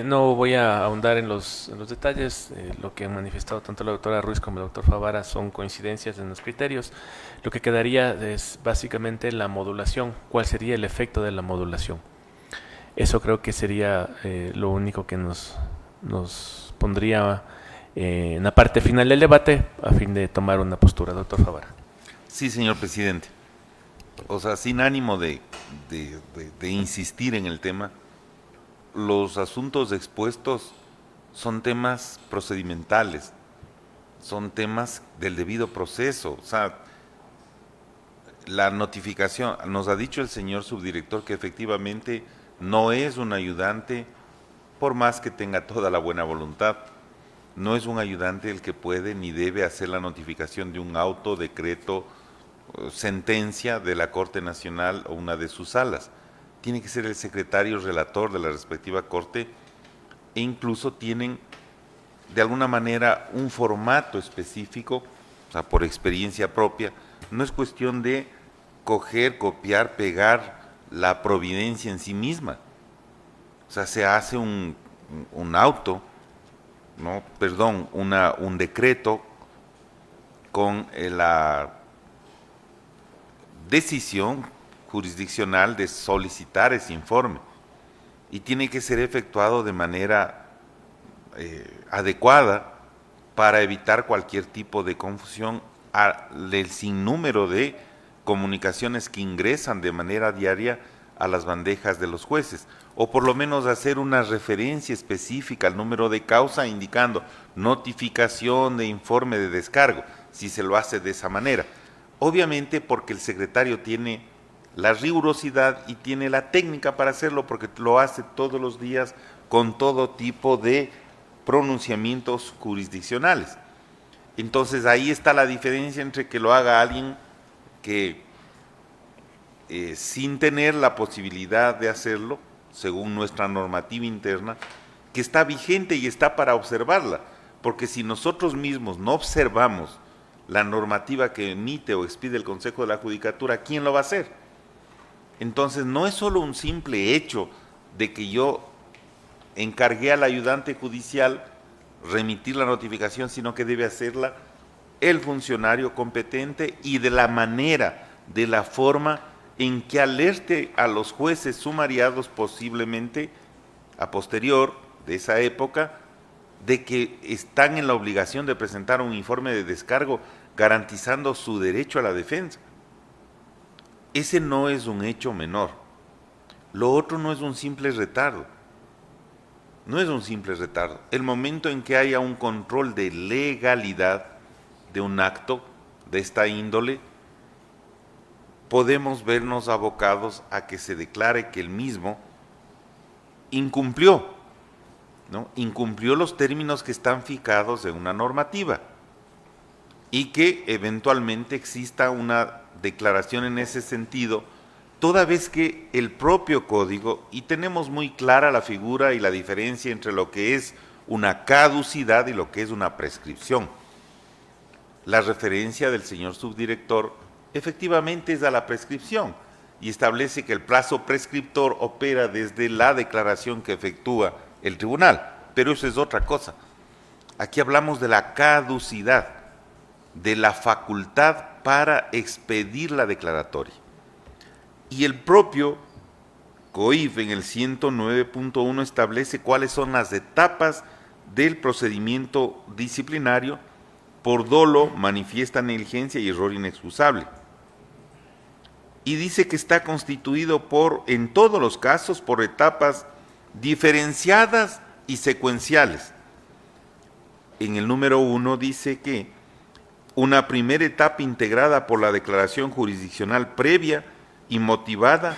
no voy a ahondar en los detalles, lo que han manifestado tanto la doctora Ruiz como el doctor Favara son coincidencias en los criterios. Lo que quedaría es básicamente la modulación. ¿Cuál sería el efecto de la modulación? Eso creo que sería lo único que nos pondría en la parte final del debate a fin de tomar una postura. Doctor Favara. Sí, señor presidente. O sea, sin ánimo de insistir en el tema, los asuntos expuestos son temas procedimentales, son temas del debido proceso. O sea, la notificación, nos ha dicho el señor subdirector que efectivamente no es un ayudante, por más que tenga toda la buena voluntad, no es un ayudante el que puede ni debe hacer la notificación de un auto, decreto, sentencia de la Corte Nacional o una de sus salas. Tiene que ser el secretario relator de la respectiva Corte, e incluso tienen de alguna manera un formato específico, o sea, por experiencia propia. No es cuestión de coger, copiar, pegar la providencia en sí misma. O sea, se hace un auto, ¿no? Perdón, un decreto con la decisión jurisdiccional de solicitar ese informe, y tiene que ser efectuado de manera adecuada para evitar cualquier tipo de confusión del sinnúmero de comunicaciones que ingresan de manera diaria a las bandejas de los jueces, o por lo menos hacer una referencia específica al número de causa indicando notificación de informe de descargo, si se lo hace de esa manera. Obviamente porque el secretario tiene la rigurosidad y tiene la técnica para hacerlo, porque lo hace todos los días con todo tipo de pronunciamientos jurisdiccionales. Entonces ahí está la diferencia entre que lo haga alguien que sin tener la posibilidad de hacerlo, según nuestra normativa interna, que está vigente y está para observarla, porque si nosotros mismos no observamos la normativa que emite o expide el Consejo de la Judicatura, ¿quién lo va a hacer? Entonces no es solo un simple hecho de que yo encargué al ayudante judicial remitir la notificación, sino que debe hacerla el funcionario competente y de la manera, de la forma en que alerte a los jueces sumariados, posiblemente a posterior de esa época, de que están en la obligación de presentar un informe de descargo garantizando su derecho a la defensa. Ese no es un hecho menor. Lo otro no es un simple retardo. No es un simple retardo. El momento en que haya un control de legalidad de un acto de esta índole, podemos vernos abocados a que se declare que el mismo incumplió, ¿no? Incumplió los términos que están fijados en una normativa, y que eventualmente exista una declaración en ese sentido, toda vez que el propio código, y tenemos muy clara la figura y la diferencia entre lo que es una caducidad y lo que es una prescripción. La referencia del señor subdirector efectivamente es a la prescripción y establece que el plazo prescriptor opera desde la declaración que efectúa el tribunal, pero eso es otra cosa. Aquí hablamos de la caducidad, de la facultad para expedir la declaratoria. Y el propio COIF en el 109.1 establece cuáles son las etapas del procedimiento disciplinario por dolo, manifiesta negligencia y error inexcusable. Y dice que está constituido en todos los casos, por etapas diferenciadas y secuenciales. En el número 1 dice que una primera etapa integrada por la declaración jurisdiccional previa y motivada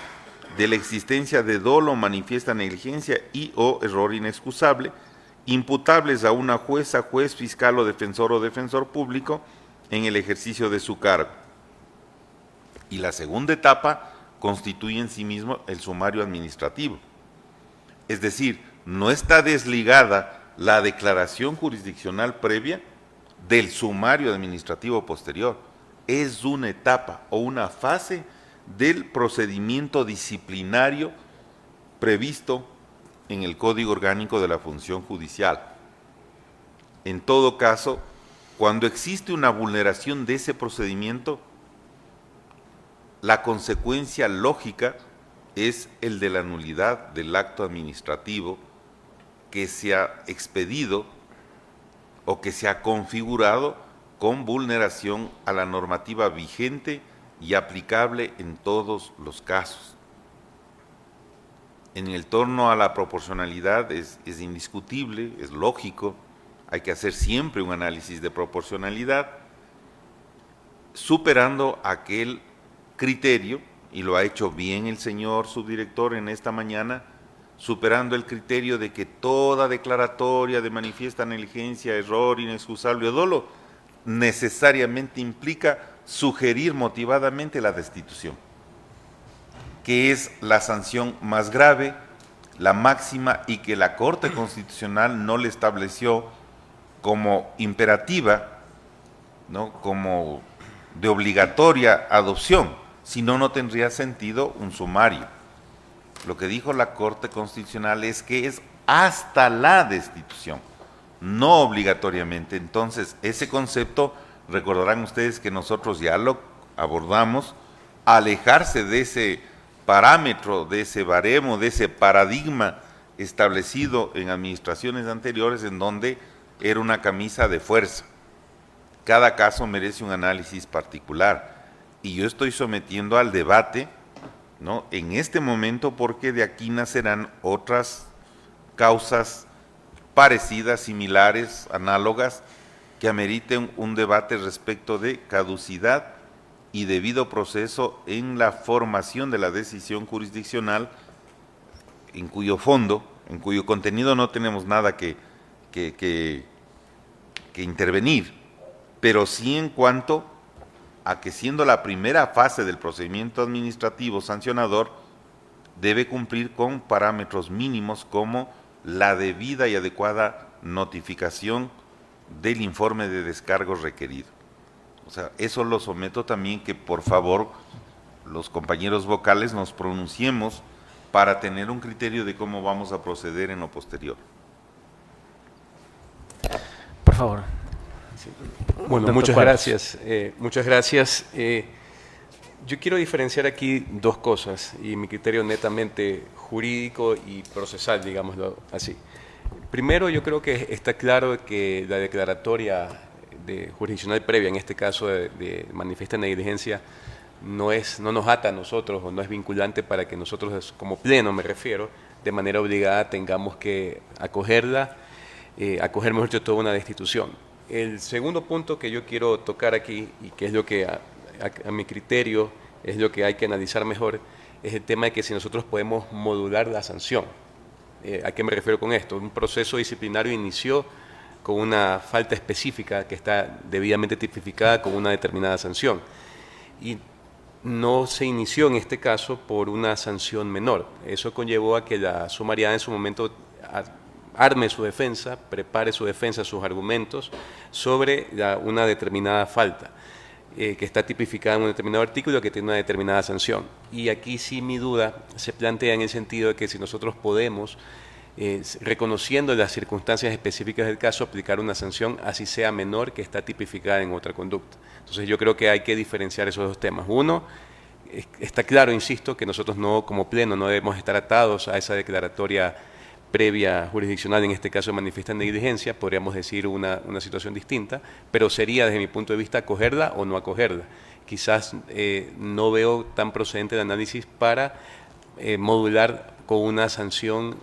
de la existencia de dolo, manifiesta negligencia y o error inexcusable, imputables a una jueza, juez, fiscal o defensor público en el ejercicio de su cargo. Y la segunda etapa constituye en sí mismo el sumario administrativo. Es decir, no está desligada la declaración jurisdiccional previa del sumario administrativo posterior. Es una etapa o una fase del procedimiento disciplinario previsto en el Código Orgánico de la Función Judicial. En todo caso, cuando existe una vulneración de ese procedimiento, la consecuencia lógica es el de la nulidad del acto administrativo que se ha expedido o que se ha configurado con vulneración a la normativa vigente y aplicable en todos los casos. En el torno a la proporcionalidad es indiscutible, es lógico, hay que hacer siempre un análisis de proporcionalidad, superando aquel criterio, y lo ha hecho bien el señor subdirector en esta mañana, superando el criterio de que toda declaratoria de manifiesta negligencia, error, inexcusable o dolo necesariamente implica sugerir motivadamente la destitución, que es la sanción más grave, la máxima, y que la Corte Constitucional no le estableció como imperativa, ¿no?, como de obligatoria adopción, si no, no tendría sentido un sumario. Lo que dijo la Corte Constitucional es que es hasta la destitución, no obligatoriamente. Entonces, ese concepto, recordarán ustedes que nosotros ya lo abordamos, alejarse de ese parámetro, de ese baremo, de ese paradigma establecido en administraciones anteriores, en donde era una camisa de fuerza. Cada caso merece un análisis particular, y yo estoy sometiendo al debate, ¿no?, en este momento, porque de aquí nacerán otras causas parecidas, similares, análogas, que ameriten un debate respecto de caducidad y debido proceso en la formación de la decisión jurisdiccional, en cuyo fondo, en cuyo contenido no tenemos nada que intervenir, pero sí en cuanto a que, siendo la primera fase del procedimiento administrativo sancionador, debe cumplir con parámetros mínimos como la debida y adecuada notificación del informe de descargo requerido. O sea, eso lo someto también, que por favor los compañeros vocales nos pronunciemos para tener un criterio de cómo vamos a proceder en lo posterior. Por favor. Sí. Bueno, Doctor muchas Cuadros. gracias. Muchas gracias. Yo quiero diferenciar aquí dos cosas, y mi criterio netamente jurídico y procesal, digámoslo así. Primero, yo creo que está claro que la declaratoria de jurisdiccional previa, en este caso de manifiesta negligencia, no nos ata a nosotros, o no es vinculante para que nosotros, como pleno me refiero, de manera obligada tengamos que acogerla, acoger, mejor dicho, toda una destitución. El segundo punto que yo quiero tocar aquí, y que es lo que a mi criterio es lo que hay que analizar mejor, es el tema de que si nosotros podemos modular la sanción. ¿A qué me refiero con esto? Un proceso disciplinario inició con una falta específica que está debidamente tipificada con una determinada sanción, y no se inició en este caso por una sanción menor. Eso conllevó a que la sumariada en su momento arme su defensa, prepare su defensa, sus argumentos sobre una determinada falta que está tipificada en un determinado artículo que tiene una determinada sanción. Y aquí sí mi duda se plantea en el sentido de que si nosotros podemos, reconociendo las circunstancias específicas del caso, aplicar una sanción así sea menor, que está tipificada en otra conducta. Entonces yo creo que hay que diferenciar esos dos temas. Uno, está claro, insisto, que nosotros no, como pleno, no debemos estar atados a esa declaratoria previa jurisdiccional, en este caso de manifiesta negligencia, podríamos decir una situación distinta, pero sería desde mi punto de vista acogerla o no acogerla. Quizás no veo tan procedente el análisis para modular con una sanción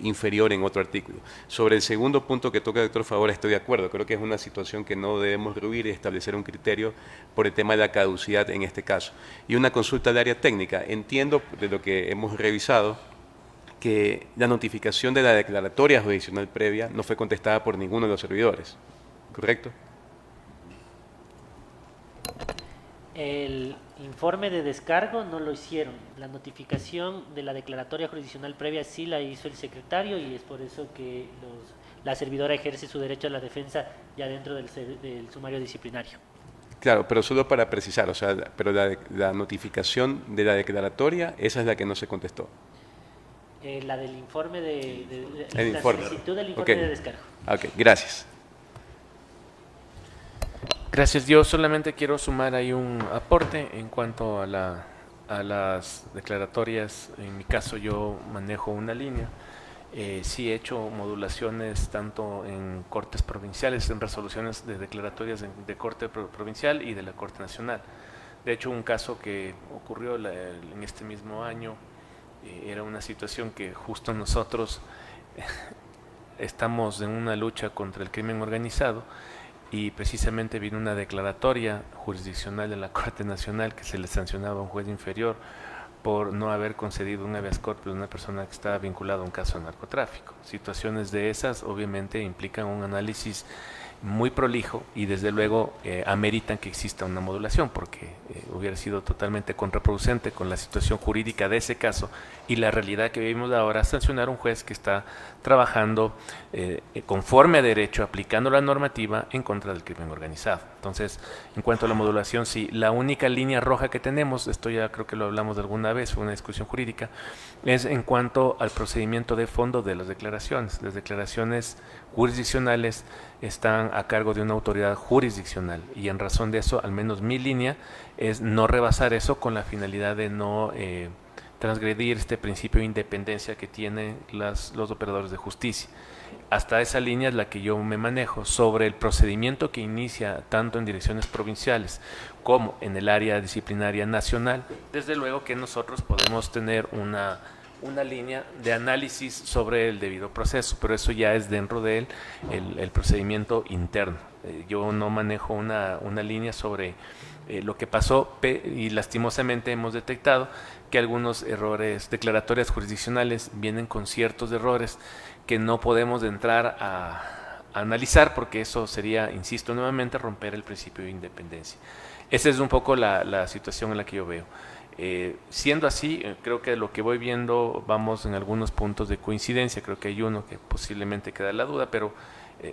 inferior en otro artículo. Sobre el segundo punto que toca el doctor Favora, estoy de acuerdo, creo que es una situación que no debemos rehuir y establecer un criterio por el tema de la caducidad en este caso. Y una consulta al área técnica. Entiendo de lo que hemos revisado que la notificación de la declaratoria jurisdiccional previa no fue contestada por ninguno de los servidores, ¿correcto? El informe de descargo no lo hicieron. La notificación de la declaratoria jurisdiccional previa sí la hizo el secretario, y es por eso que la servidora ejerce su derecho a la defensa ya dentro del sumario disciplinario. Claro, pero solo para precisar, o sea, pero la notificación de la declaratoria, esa es la que no se contestó. La del informe El la informe. solicitud del informe de descargo. Ok, gracias. Gracias. Yo solamente quiero sumar ahí un aporte en cuanto a las declaratorias. En mi caso yo manejo una línea. Sí he hecho modulaciones tanto en cortes provinciales, en resoluciones de declaratorias de corte provincial y de la Corte Nacional. De hecho, un caso que ocurrió en este mismo año, era una situación que justo nosotros estamos en una lucha contra el crimen organizado, y precisamente vino una declaratoria jurisdiccional de la Corte Nacional que se le sancionaba a un juez inferior por no haber concedido un habeas corpus a una persona que estaba vinculada a un caso de narcotráfico. Situaciones de esas obviamente implican un análisis muy prolijo y desde luego ameritan que exista una modulación, porque hubiera sido totalmente contraproducente con la situación jurídica de ese caso y la realidad que vivimos ahora, sancionar a un juez que está trabajando conforme a derecho, aplicando la normativa en contra del crimen organizado. Entonces, en cuanto a la modulación, sí, la única línea roja que tenemos, esto ya creo que lo hablamos de alguna vez, fue una discusión jurídica, es en cuanto al procedimiento de fondo de las declaraciones. Las declaraciones jurisdiccionales están a cargo de una autoridad jurisdiccional y en razón de eso, al menos mi línea es no rebasar eso con la finalidad de no transgredir este principio de independencia que tienen los operadores de justicia. Hasta esa línea es la que yo me manejo. Sobre el procedimiento que inicia tanto en direcciones provinciales como en el área disciplinaria nacional, desde luego que nosotros podemos tener una línea de análisis sobre el debido proceso, pero eso ya es dentro de el procedimiento interno. Yo no manejo una línea sobre lo que pasó y lastimosamente hemos detectado que algunos errores declaratorias jurisdiccionales vienen con ciertos errores que no podemos entrar a analizar porque eso sería, insisto nuevamente, romper el principio de independencia. Esa es un poco la situación en la que yo veo. Siendo así, creo que lo que voy viendo vamos en algunos puntos de coincidencia, creo que hay uno que posiblemente queda la duda, pero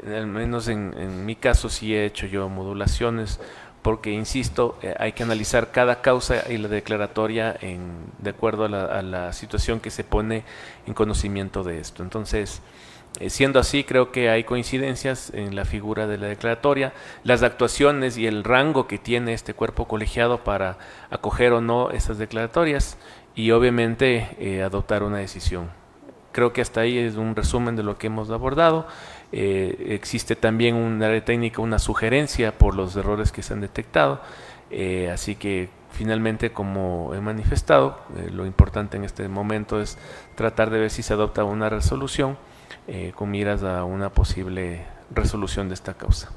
al menos en mi caso sí he hecho yo modulaciones porque, insisto, hay que analizar cada causa y la declaratoria de acuerdo a la situación que se pone en conocimiento de esto. Entonces, siendo así, creo que hay coincidencias en la figura de la declaratoria, las actuaciones y el rango que tiene este cuerpo colegiado para acoger o no esas declaratorias y obviamente adoptar una decisión. Creo que hasta ahí es un resumen de lo que hemos abordado. Existe también un área técnica, una sugerencia por los errores que se han detectado, así que finalmente, como he manifestado, lo importante en este momento es tratar de ver si se adopta una resolución con miras a una posible resolución de esta causa.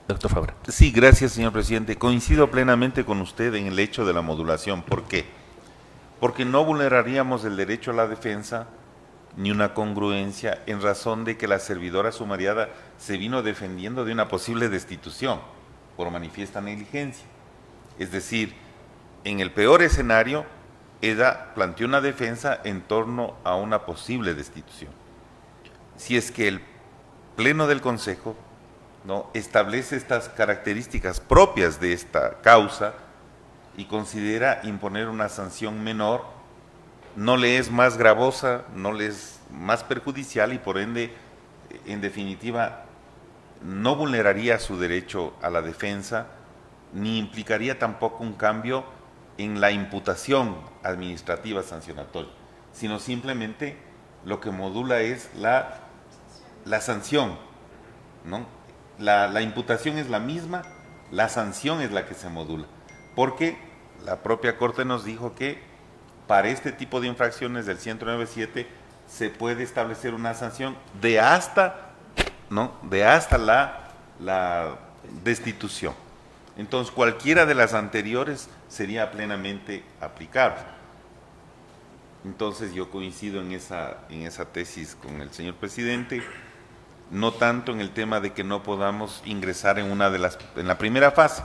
Doctor Fabra. Sí, gracias, señor presidente. Coincido plenamente con usted en el hecho de la modulación. ¿Por qué? Porque no vulneraríamos el derecho a la defensa ni una congruencia en razón de que la servidora sumariada se vino defendiendo de una posible destitución por manifiesta negligencia. Es decir, en el peor escenario, ella planteó una defensa en torno a una posible destitución. Si es que el Pleno del Consejo no establece estas características propias de esta causa y considera imponer una sanción menor, no le es más gravosa, no le es más perjudicial y por ende, en definitiva, no vulneraría su derecho a la defensa, ni implicaría tampoco un cambio en la imputación administrativa sancionatoria, sino simplemente lo que modula es la sanción, ¿no? La imputación es la misma, la sanción es la que se modula, porque la propia Corte nos dijo que para este tipo de infracciones del 109.7 se puede establecer una sanción de hasta la destitución. Entonces, cualquiera de las anteriores sería plenamente aplicable. Entonces, yo coincido en esa tesis con el señor presidente, no tanto en el tema de que no podamos ingresar en la primera fase,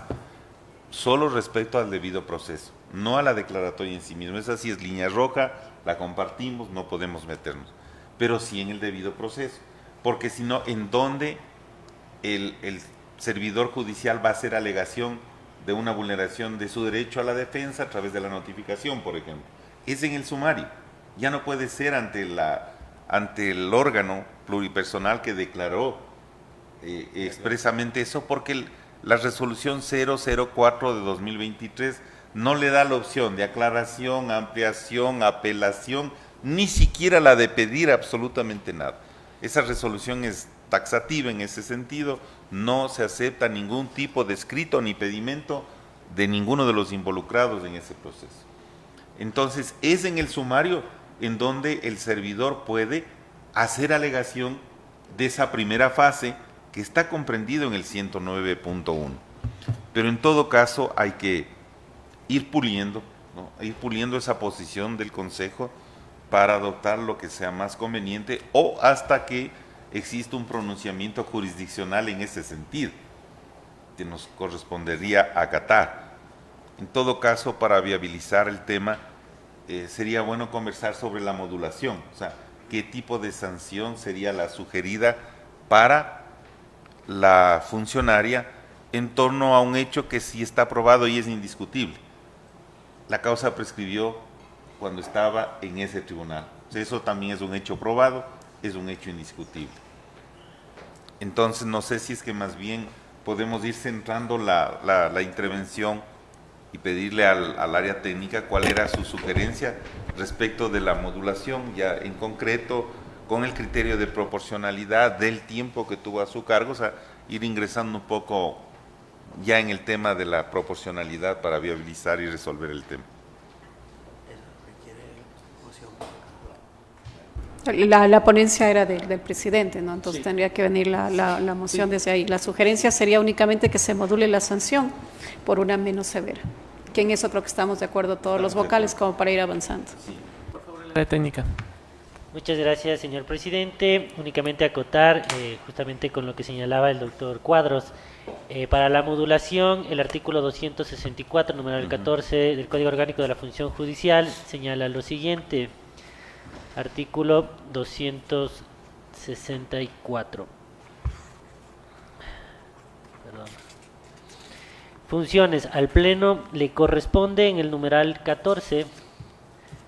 solo respecto al debido proceso, no a la declaratoria en sí misma. Esa sí es línea roja, la compartimos, no podemos meternos, pero sí en el debido proceso, porque si no, ¿en dónde el servidor judicial va a hacer alegación de una vulneración de su derecho a la defensa a través de la notificación, por ejemplo? Es en el sumario, ya no puede ser ante el órgano pluripersonal que declaró expresamente eso, porque la resolución 004 de 2023 no le da la opción de aclaración, ampliación, apelación, ni siquiera la de pedir absolutamente nada. Esa resolución es taxativa en ese sentido, no se acepta ningún tipo de escrito ni pedimento de ninguno de los involucrados en ese proceso. Entonces, es en el sumario en donde el servidor puede hacer alegación de esa primera fase que está comprendido en el 109.1. Pero en todo caso hay que ir puliendo, ¿no? Ir puliendo esa posición del Consejo para adoptar lo que sea más conveniente o hasta que exista un pronunciamiento jurisdiccional en ese sentido, que nos correspondería acatar. En todo caso, para viabilizar el tema, sería bueno conversar sobre la modulación, o sea, qué tipo de sanción sería la sugerida para la funcionaria en torno a un hecho que sí está probado y es indiscutible. La causa prescribió cuando estaba en ese tribunal. O sea, eso también es un hecho probado, es un hecho indiscutible. Entonces, no sé si es que más bien podemos ir centrando la intervención y pedirle al área técnica cuál era su sugerencia respecto de la modulación, ya en concreto con el criterio de proporcionalidad del tiempo que tuvo a su cargo, o sea, ir ingresando un poco ya en el tema de la proporcionalidad para viabilizar y resolver el tema. La ponencia era del presidente, ¿no? Entonces tendría que venir la moción desde ahí. La sugerencia sería únicamente que se module la sanción por una menos severa, que en eso creo que estamos de acuerdo todos los vocales como para ir avanzando. Por favor, la técnica. Muchas gracias, señor presidente. Únicamente acotar, justamente con lo que señalaba el doctor Cuadros, para la modulación, el artículo 264, numeral 14 del Código Orgánico de la Función Judicial señala lo siguiente. Artículo 264. Perdón. Funciones. Al Pleno le corresponde en el numeral 14,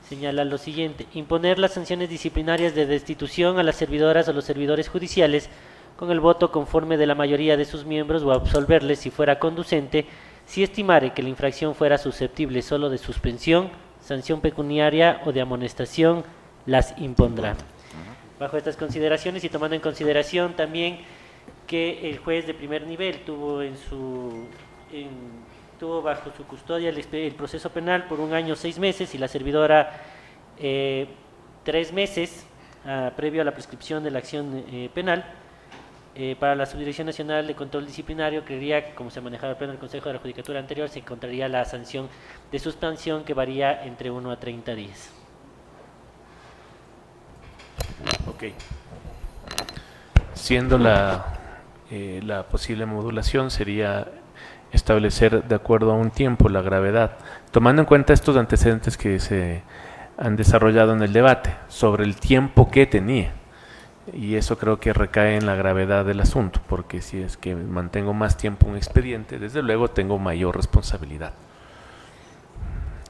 señala lo siguiente: imponer las sanciones disciplinarias de destitución a las servidoras o los servidores judiciales con el voto conforme de la mayoría de sus miembros o absolverles si fuera conducente, si estimare que la infracción fuera susceptible solo de suspensión, sanción pecuniaria o de amonestación, las impondrá. Bajo estas consideraciones y tomando en consideración también que el juez de primer nivel tuvo bajo su custodia el proceso penal por 1 año 6 meses y la servidora 3 meses previo a la prescripción de la acción penal, para la Subdirección Nacional de Control Disciplinario creería que, como se manejaba el pleno del Consejo de la Judicatura anterior, se encontraría la sanción de suspensión que varía entre 1 a 30 días. Ok. Siendo la posible modulación sería establecer de acuerdo a un tiempo la gravedad, tomando en cuenta estos antecedentes que se han desarrollado en el debate sobre el tiempo que tenía, y eso creo que recae en la gravedad del asunto, porque si es que mantengo más tiempo un expediente, desde luego tengo mayor responsabilidad.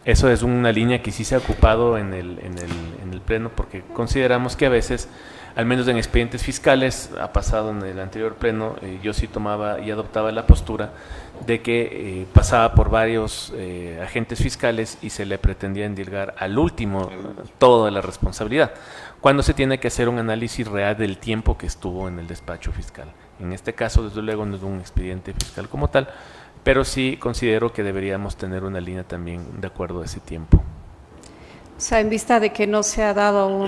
Eso es una línea que sí se ha ocupado en el Pleno, porque consideramos que a veces, al menos en expedientes fiscales, ha pasado en el anterior Pleno, yo sí tomaba y adoptaba la postura de que pasaba por varios agentes fiscales y se le pretendía endilgar al último toda la responsabilidad, cuando se tiene que hacer un análisis real del tiempo que estuvo en el despacho fiscal. En este caso, desde luego, no es un expediente fiscal como tal, pero sí considero que deberíamos tener una línea también de acuerdo a ese tiempo. O sea, en vista de que no se ha dado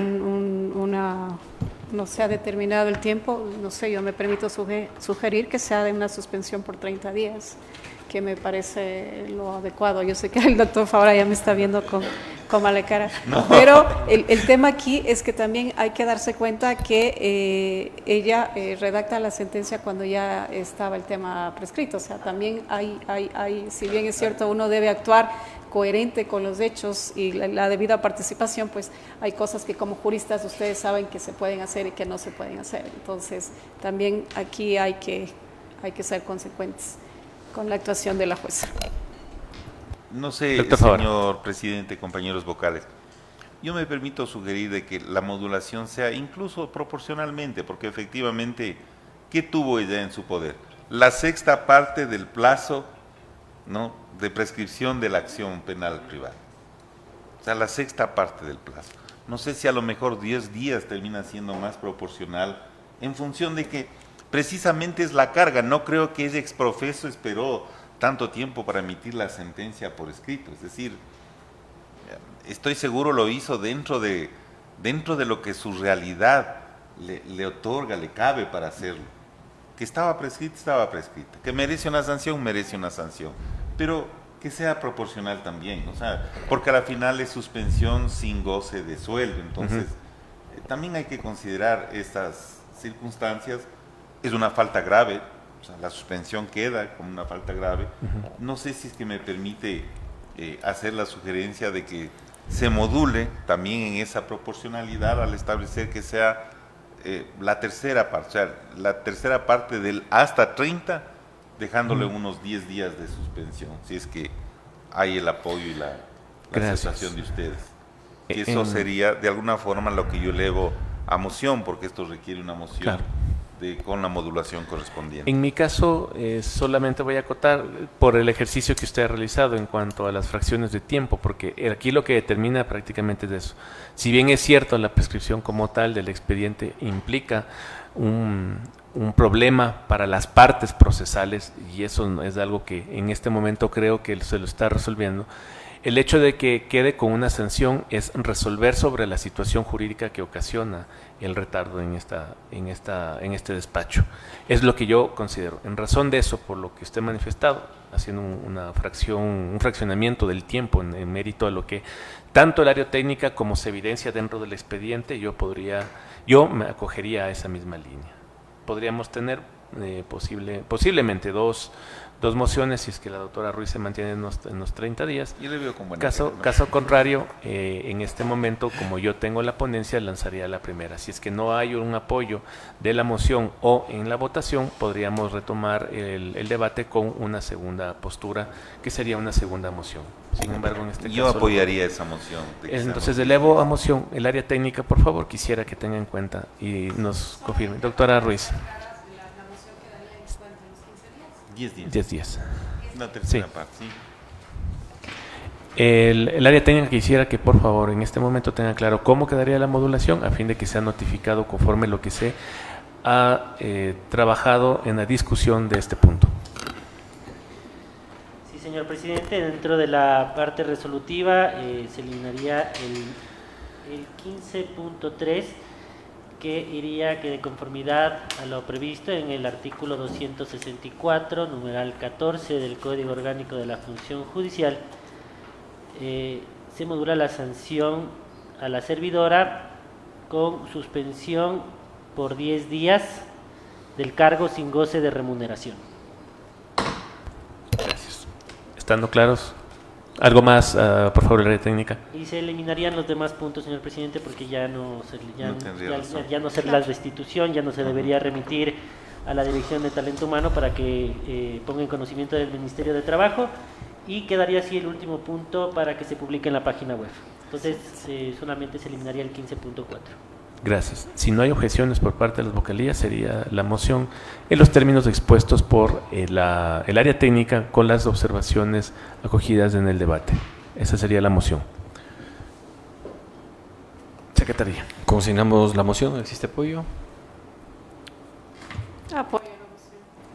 no se ha determinado el tiempo, no sé, yo me permito sugerir que se haga una suspensión por 30 días, que me parece lo adecuado. Yo sé que el doctor Favara ya me está viendo con mala cara, no. Pero el tema aquí es que también hay que darse cuenta que ella redacta la sentencia cuando ya estaba el tema prescrito. O sea, también hay, si bien es cierto, uno debe actuar coherente con los hechos y la debida participación, pues hay cosas que como juristas ustedes saben que se pueden hacer y que no se pueden hacer. Entonces, también aquí hay que ser consecuentes con la actuación de la jueza. No sé, señor presidente, compañeros vocales, yo me permito sugerir de que la modulación sea incluso proporcionalmente, porque efectivamente, ¿qué tuvo ella en su poder? La 6ª parte del plazo, ¿no?, de prescripción de la acción penal privada. O sea, la 6ª parte del plazo. No sé si a lo mejor 10 días termina siendo más proporcional en función de que precisamente es la carga. No creo que ella exprofeso esperó tanto tiempo para emitir la sentencia por escrito. Es decir, estoy seguro lo hizo dentro de lo que su realidad le otorga, le cabe para hacerlo. Que estaba prescrita, estaba prescrita. Que merece una sanción, merece una sanción. Pero que sea proporcional también, o sea, porque a la final es suspensión sin goce de sueldo, entonces también hay que considerar estas circunstancias. Es una falta grave, o sea, la suspensión queda como una falta grave. No sé si es que me permite hacer la sugerencia de que se module también en esa proporcionalidad al establecer que sea la tercera parte, o sea, la tercera parte del hasta 30, dejándole unos 10 días de suspensión, si es que hay el apoyo y la aceptación de ustedes. Que eso sería de alguna forma lo que yo elevo a moción, porque esto requiere una moción. Claro. Con la modulación correspondiente. En mi caso, solamente voy a acotar por el ejercicio que usted ha realizado en cuanto a las fracciones de tiempo, porque aquí lo que determina prácticamente es eso. Si bien es cierto, la prescripción como tal del expediente implica un problema para las partes procesales, y eso es algo que en este momento creo que se lo está resolviendo. El hecho de que quede con una sanción es resolver sobre la situación jurídica que ocasiona el retardo en este despacho. Es lo que yo considero. En razón de eso, por lo que usted ha manifestado, haciendo un fraccionamiento del tiempo en mérito a lo que tanto el área técnica como se evidencia dentro del expediente, yo me acogería a esa misma línea. Podríamos tener posiblemente dos mociones si es que la doctora Ruiz se mantiene en los 30 días. Yo le veo con buena Caso contrario, en este momento, como yo tengo la ponencia, lanzaría la primera. Si es que no hay un apoyo de la moción o en la votación, podríamos retomar el debate con una segunda postura, que sería una segunda moción. Sin embargo, en este yo caso... apoyaría esa moción. Entonces, elevo a moción. El área técnica, por favor, quisiera que tenga en cuenta y nos confirme. Doctora Ruiz. 10 días. 10 días. La tercera parte, sí. El área técnica quisiera que por favor en este momento tenga claro cómo quedaría la modulación a fin de que sea notificado conforme lo que se ha trabajado en la discusión de este punto. Sí, señor presidente, dentro de la parte resolutiva se eliminaría el 15.3, que iría que de conformidad a lo previsto en el artículo 264, numeral 14 del Código Orgánico de la Función Judicial, se modula la sanción a la servidora con suspensión por 10 días del cargo sin goce de remuneración. Gracias. ¿Estando claros? ¿Algo más, por favor, la área técnica? Y se eliminarían los demás puntos, señor presidente, porque ya no ser la destitución, ya no se debería remitir a la Dirección de Talento Humano para que ponga en conocimiento del Ministerio de Trabajo, y quedaría así el último punto para que se publique en la página web. Entonces, solamente se eliminaría el 15.4. Gracias. Si no hay objeciones por parte de las vocalías, sería la moción en los términos expuestos por el área técnica con las observaciones acogidas en el debate. Esa sería la moción. Secretaría. Consignamos la moción. ¿Existe apoyo? Apoyo.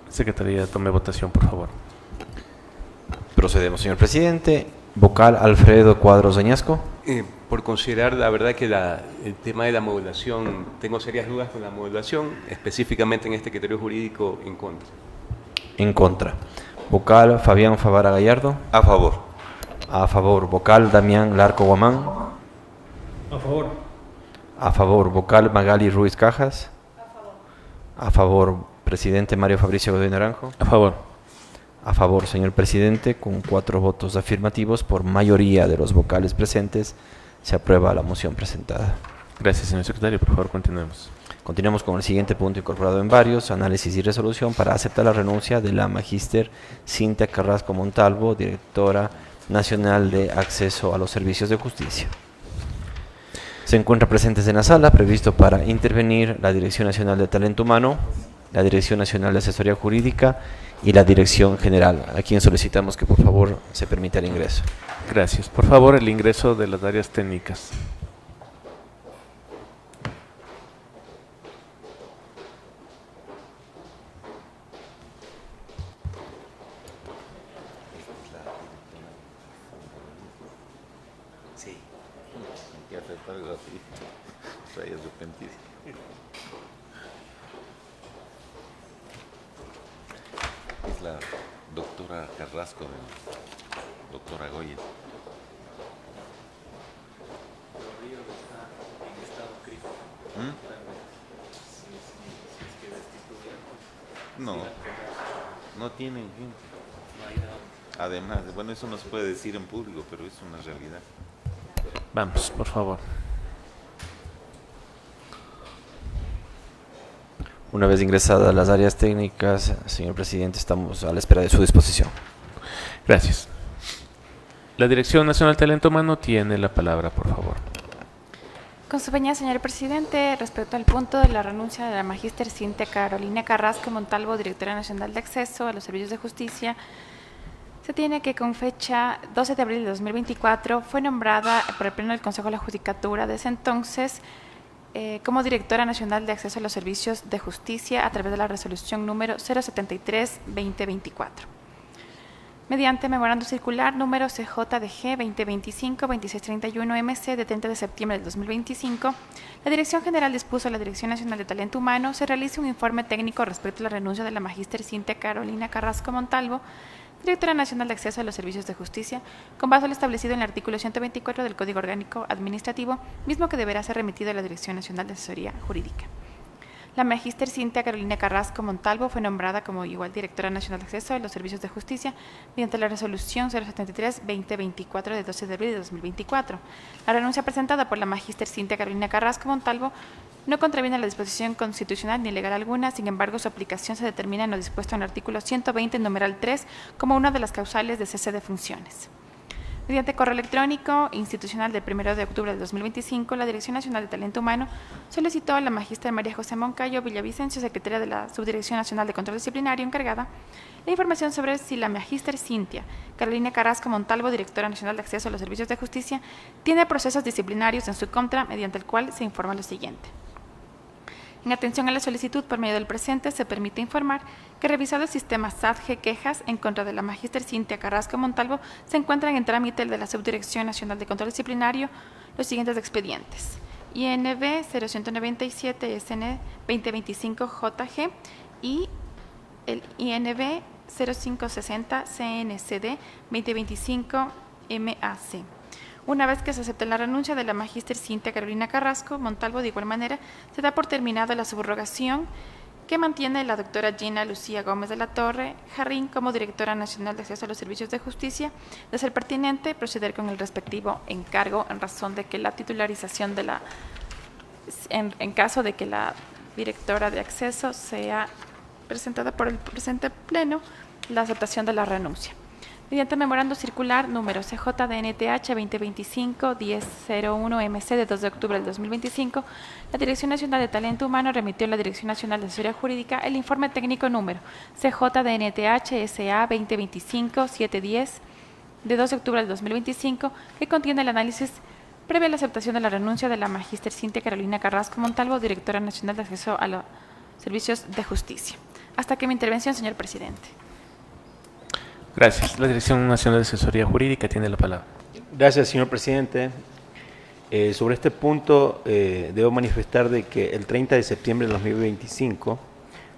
Secretaría, tome votación, por favor. Procedemos, señor presidente. Vocal Alfredo Cuadros Añasco. Por considerar, la verdad, que el tema de la modulación, tengo serias dudas con la modulación, específicamente en este criterio jurídico, en contra. En contra. Vocal Fabián Favara Gallardo. A favor. A favor. Vocal Damián Larco Guamán. A favor. A favor. Vocal Magali Ruiz Cajas. A favor. A favor. Presidente Mario Fabricio Godoy Naranjo. A favor. A favor, señor presidente, con 4 votos afirmativos por mayoría de los vocales presentes, se aprueba la moción presentada. Gracias, señor secretario. Por favor, continuemos. Continuamos con el siguiente punto incorporado en varios, análisis y resolución para aceptar la renuncia de la magíster Cintia Carrasco Montalvo, directora nacional de acceso a los servicios de justicia. Se encuentran presentes en la sala, previsto para intervenir la Dirección Nacional de Talento Humano, la Dirección Nacional de Asesoría Jurídica y la Dirección General, a quien solicitamos que por favor se permita el ingreso. Gracias. Por favor, el ingreso de las áreas técnicas. Sí. Hay que hacer algo así. Soy arrepentido. Es la doctora Carrasco. doctora Goya. No, no tienen gente. Además, bueno, eso no se puede decir en público, pero es una realidad. Vamos, por favor. Una vez ingresadas las áreas técnicas, señor presidente, estamos a la espera de su disposición. Gracias. La Dirección Nacional de Talento Humano tiene la palabra, por favor. Con su venia, señor presidente, respecto al punto de la renuncia de la magíster Cintia Carolina Carrasco Montalvo, directora nacional de acceso a los servicios de justicia, se tiene que con fecha 12 de abril de 2024 fue nombrada por el Pleno del Consejo de la Judicatura de ese entonces como directora nacional de acceso a los servicios de justicia a través de la resolución número 073-2024. Mediante memorando circular número CJDG 2025-2631-MC de 30 de septiembre del 2025, la Dirección General dispuso a la Dirección Nacional de Talento Humano se realice un informe técnico respecto a la renuncia de la magíster Cintia Carolina Carrasco Montalvo, directora nacional de acceso a los servicios de justicia, con base a lo establecido en el artículo 124 del Código Orgánico Administrativo, mismo que deberá ser remitido a la Dirección Nacional de Asesoría Jurídica. La magíster Cintia Carolina Carrasco Montalvo fue nombrada como igual directora nacional de acceso a los servicios de justicia mediante la resolución 073-2024 de 12 de abril de 2024. La renuncia presentada por la magíster Cintia Carolina Carrasco Montalvo no contraviene a la disposición constitucional ni legal alguna, sin embargo su aplicación se determina en lo dispuesto en el artículo 120, numeral 3, como una de las causales de cese de funciones. Mediante correo electrónico institucional del 1 de octubre de 2025, la Dirección Nacional de Talento Humano solicitó a la magíster María José Moncayo Villavicencio, secretaria de la Subdirección Nacional de Control Disciplinario encargada, la información sobre si la magíster Cintia Carolina Carrasco Montalvo, directora nacional de acceso a los servicios de justicia, tiene procesos disciplinarios en su contra, mediante el cual se informa lo siguiente. En atención a la solicitud por medio del presente, se permite informar que revisado el sistema SATG quejas en contra de la magíster Cintia Carrasco Montalvo, se encuentran en trámite el de la Subdirección Nacional de Control Disciplinario los siguientes expedientes: INB 0197 SN 2025 JG y el INB 0560 CNCD 2025 MAC. Una vez que se acepte la renuncia de la magíster Cintia Carolina Carrasco Montalvo, de igual manera, se da por terminada la subrogación que mantiene la doctora Gina Lucía Gómez de la Torre Jarrín como directora nacional de acceso a los servicios de justicia, de ser pertinente proceder con el respectivo encargo en razón de que la titularización de la, en caso de que la directora de acceso sea presentada por el presente pleno, la aceptación de la renuncia. Mediante memorando circular número CJDNTH 2025-1001-MC de 2 de octubre del 2025, la Dirección Nacional de Talento Humano remitió a la Dirección Nacional de Asesoría Jurídica el informe técnico número CJDNTH SA 2025-710 de 2 de octubre del 2025, que contiene el análisis previo a la aceptación de la renuncia de la magíster Cintia Carolina Carrasco Montalvo, directora nacional de acceso a los servicios de justicia. Hasta aquí mi intervención, señor presidente. Gracias. La Dirección Nacional de Asesoría Jurídica tiene la palabra. Gracias, señor presidente. Sobre este punto, debo manifestar de que el 30 de septiembre de 2025,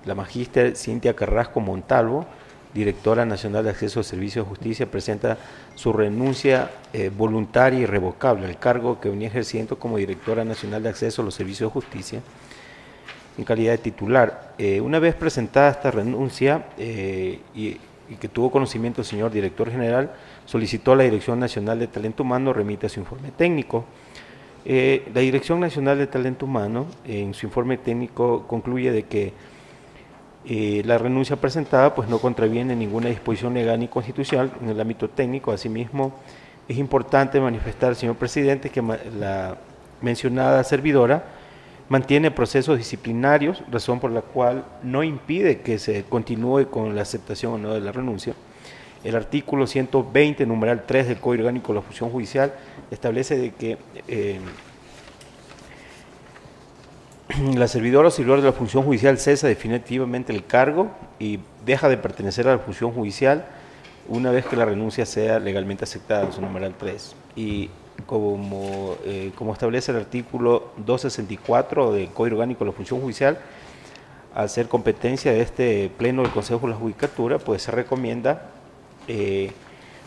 la magíster Cintia Carrasco Montalvo, directora nacional de acceso a servicios de justicia, presenta su renuncia voluntaria y irrevocable al cargo que venía ejerciendo como directora nacional de acceso a los servicios de justicia en calidad de titular. Una vez presentada esta renuncia y que tuvo conocimiento el señor director general, solicitó a la Dirección Nacional de Talento Humano remita su informe técnico. La Dirección Nacional de Talento Humano, en su informe técnico, concluye de que la renuncia presentada pues no contraviene ninguna disposición legal ni constitucional en el ámbito técnico. Asimismo, es importante manifestar, señor presidente, que la mencionada servidora mantiene procesos disciplinarios, razón por la cual no impide que se continúe con la aceptación o no de la renuncia. El artículo 120, numeral 3 del Código Orgánico de la Función Judicial establece de que la servidora o servidor de la función judicial cesa definitivamente el cargo y deja de pertenecer a la función judicial una vez que la renuncia sea legalmente aceptada en su numeral 3. Y como establece el artículo 264 del Código Orgánico de la Función Judicial, al ser competencia de este Pleno del Consejo de la Judicatura, pues se recomienda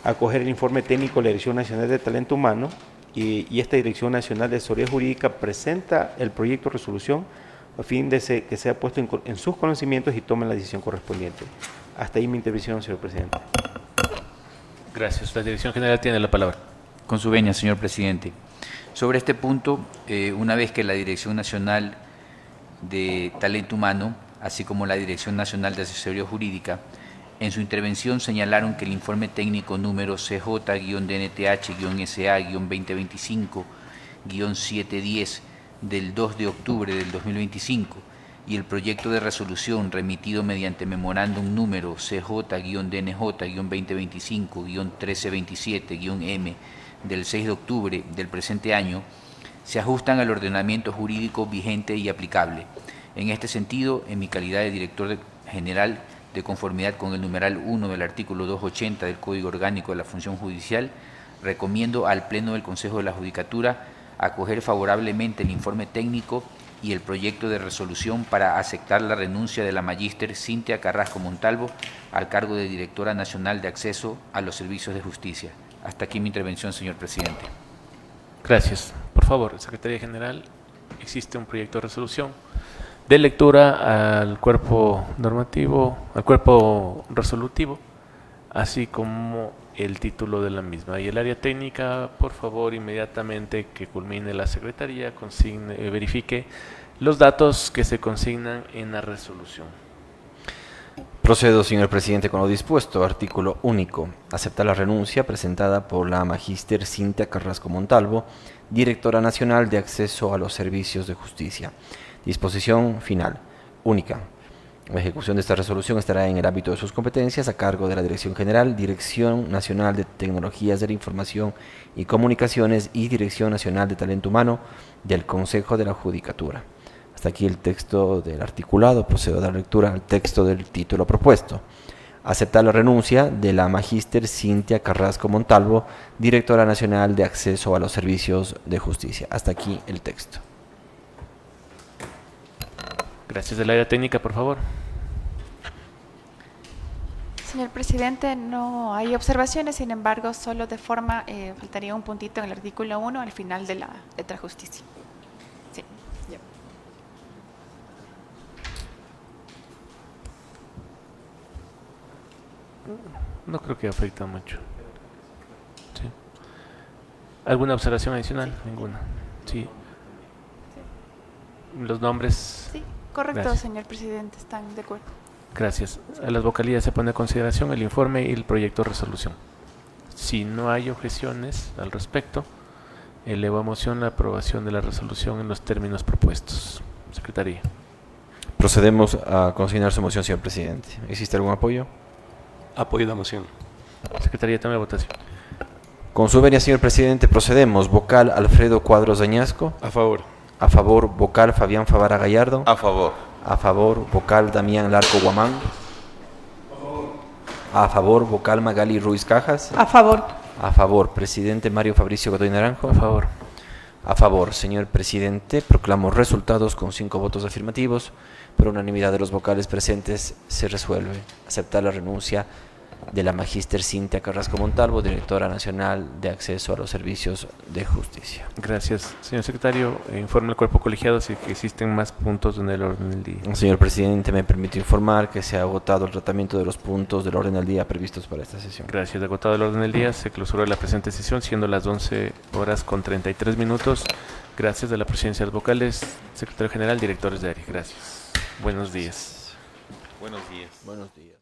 acoger el informe técnico de la Dirección Nacional de Talento Humano y esta Dirección Nacional de Asesoría Jurídica presenta el proyecto de resolución a fin de que sea puesto en sus conocimientos y tomen la decisión correspondiente. Hasta ahí mi intervención, señor presidente. Gracias. La Dirección General tiene la palabra. Con su venia, señor presidente. Sobre este punto, una vez que la Dirección Nacional de Talento Humano, así como la Dirección Nacional de Asesoría Jurídica, en su intervención señalaron que el informe técnico número CJ-DNTH-SA-2025-710 del 2 de octubre del 2025 y el proyecto de resolución remitido mediante memorándum número CJ-DNJ-2025-1327-M del 6 de octubre del presente año, se ajustan al ordenamiento jurídico vigente y aplicable. En este sentido, en mi calidad de director general, de conformidad con el numeral 1 del artículo 280 del Código Orgánico de la Función Judicial, recomiendo al Pleno del Consejo de la Judicatura acoger favorablemente el informe técnico y el proyecto de resolución para aceptar la renuncia de la magíster Cintia Carrasco Montalvo al cargo de Directora Nacional de Acceso a los Servicios de Justicia. Hasta aquí mi intervención, señor presidente. Gracias. Por favor, Secretaría General, existe un proyecto de resolución de lectura al cuerpo normativo, al cuerpo resolutivo, así como el título de la misma. Y el área técnica, por favor, inmediatamente que culmine la Secretaría, verifique los datos que se consignan en la resolución. Procedo, señor presidente, con lo dispuesto. Artículo único. Acepta la renuncia presentada por la magíster Cintia Carrasco Montalvo, Directora Nacional de Acceso a los Servicios de Justicia. Disposición final. Única. La ejecución de esta resolución estará en el ámbito de sus competencias a cargo de la Dirección General, Dirección Nacional de Tecnologías de la Información y Comunicaciones y Dirección Nacional de Talento Humano del Consejo de la Judicatura. Hasta aquí el texto del articulado. Procedo a dar lectura al texto del título propuesto. Aceptar la renuncia de la magíster Cintia Carrasco Montalvo, Directora Nacional de Acceso a los Servicios de Justicia. Hasta aquí el texto. Gracias. Del área técnica, por favor. Señor presidente, no hay observaciones, sin embargo, solo de forma, faltaría un puntito en el artículo 1 al final de la letra justicia. Sí, ya. No creo que afecta mucho. Sí. ¿Alguna observación adicional? Ninguna. Sí. Los nombres. Sí, correcto, Gracias. señor presidente, están de acuerdo. Gracias. A las vocalías se pone a consideración el informe y el proyecto de resolución. Si no hay objeciones al respecto, elevo a moción la aprobación de la resolución en los términos propuestos. Secretaría. Procedemos a consignar su moción, señor presidente. ¿Existe algún apoyo? Apoyo la moción. Secretaría, tome votación. Con su venia, señor presidente, procedemos. Vocal Alfredo Cuadros Dañasco. A favor. A favor, vocal Fabián Favara Gallardo. A favor. A favor, vocal Damián Larco Guamán. A favor, vocal Magali Ruiz Cajas. A favor. A favor, presidente Mario Fabricio Godoy Naranjo. A favor. A favor, señor presidente, proclamo resultados con 5 votos afirmativos. Por unanimidad de los vocales presentes se resuelve aceptar la renuncia de la magíster Cintia Carrasco Montalvo, Directora Nacional de Acceso a los Servicios de Justicia. Gracias. Señor secretario, informe al cuerpo colegiado si existen más puntos en el orden del día. Señor presidente, me permito informar que se ha agotado el tratamiento de los puntos del orden del día previstos para esta sesión. Gracias. Agotado el orden del día, se clausuró la presente sesión, siendo las 11:33. Gracias de la presidencia de los vocales, secretario general, directores de área. Gracias. Buenos días. Buenos días. Buenos días.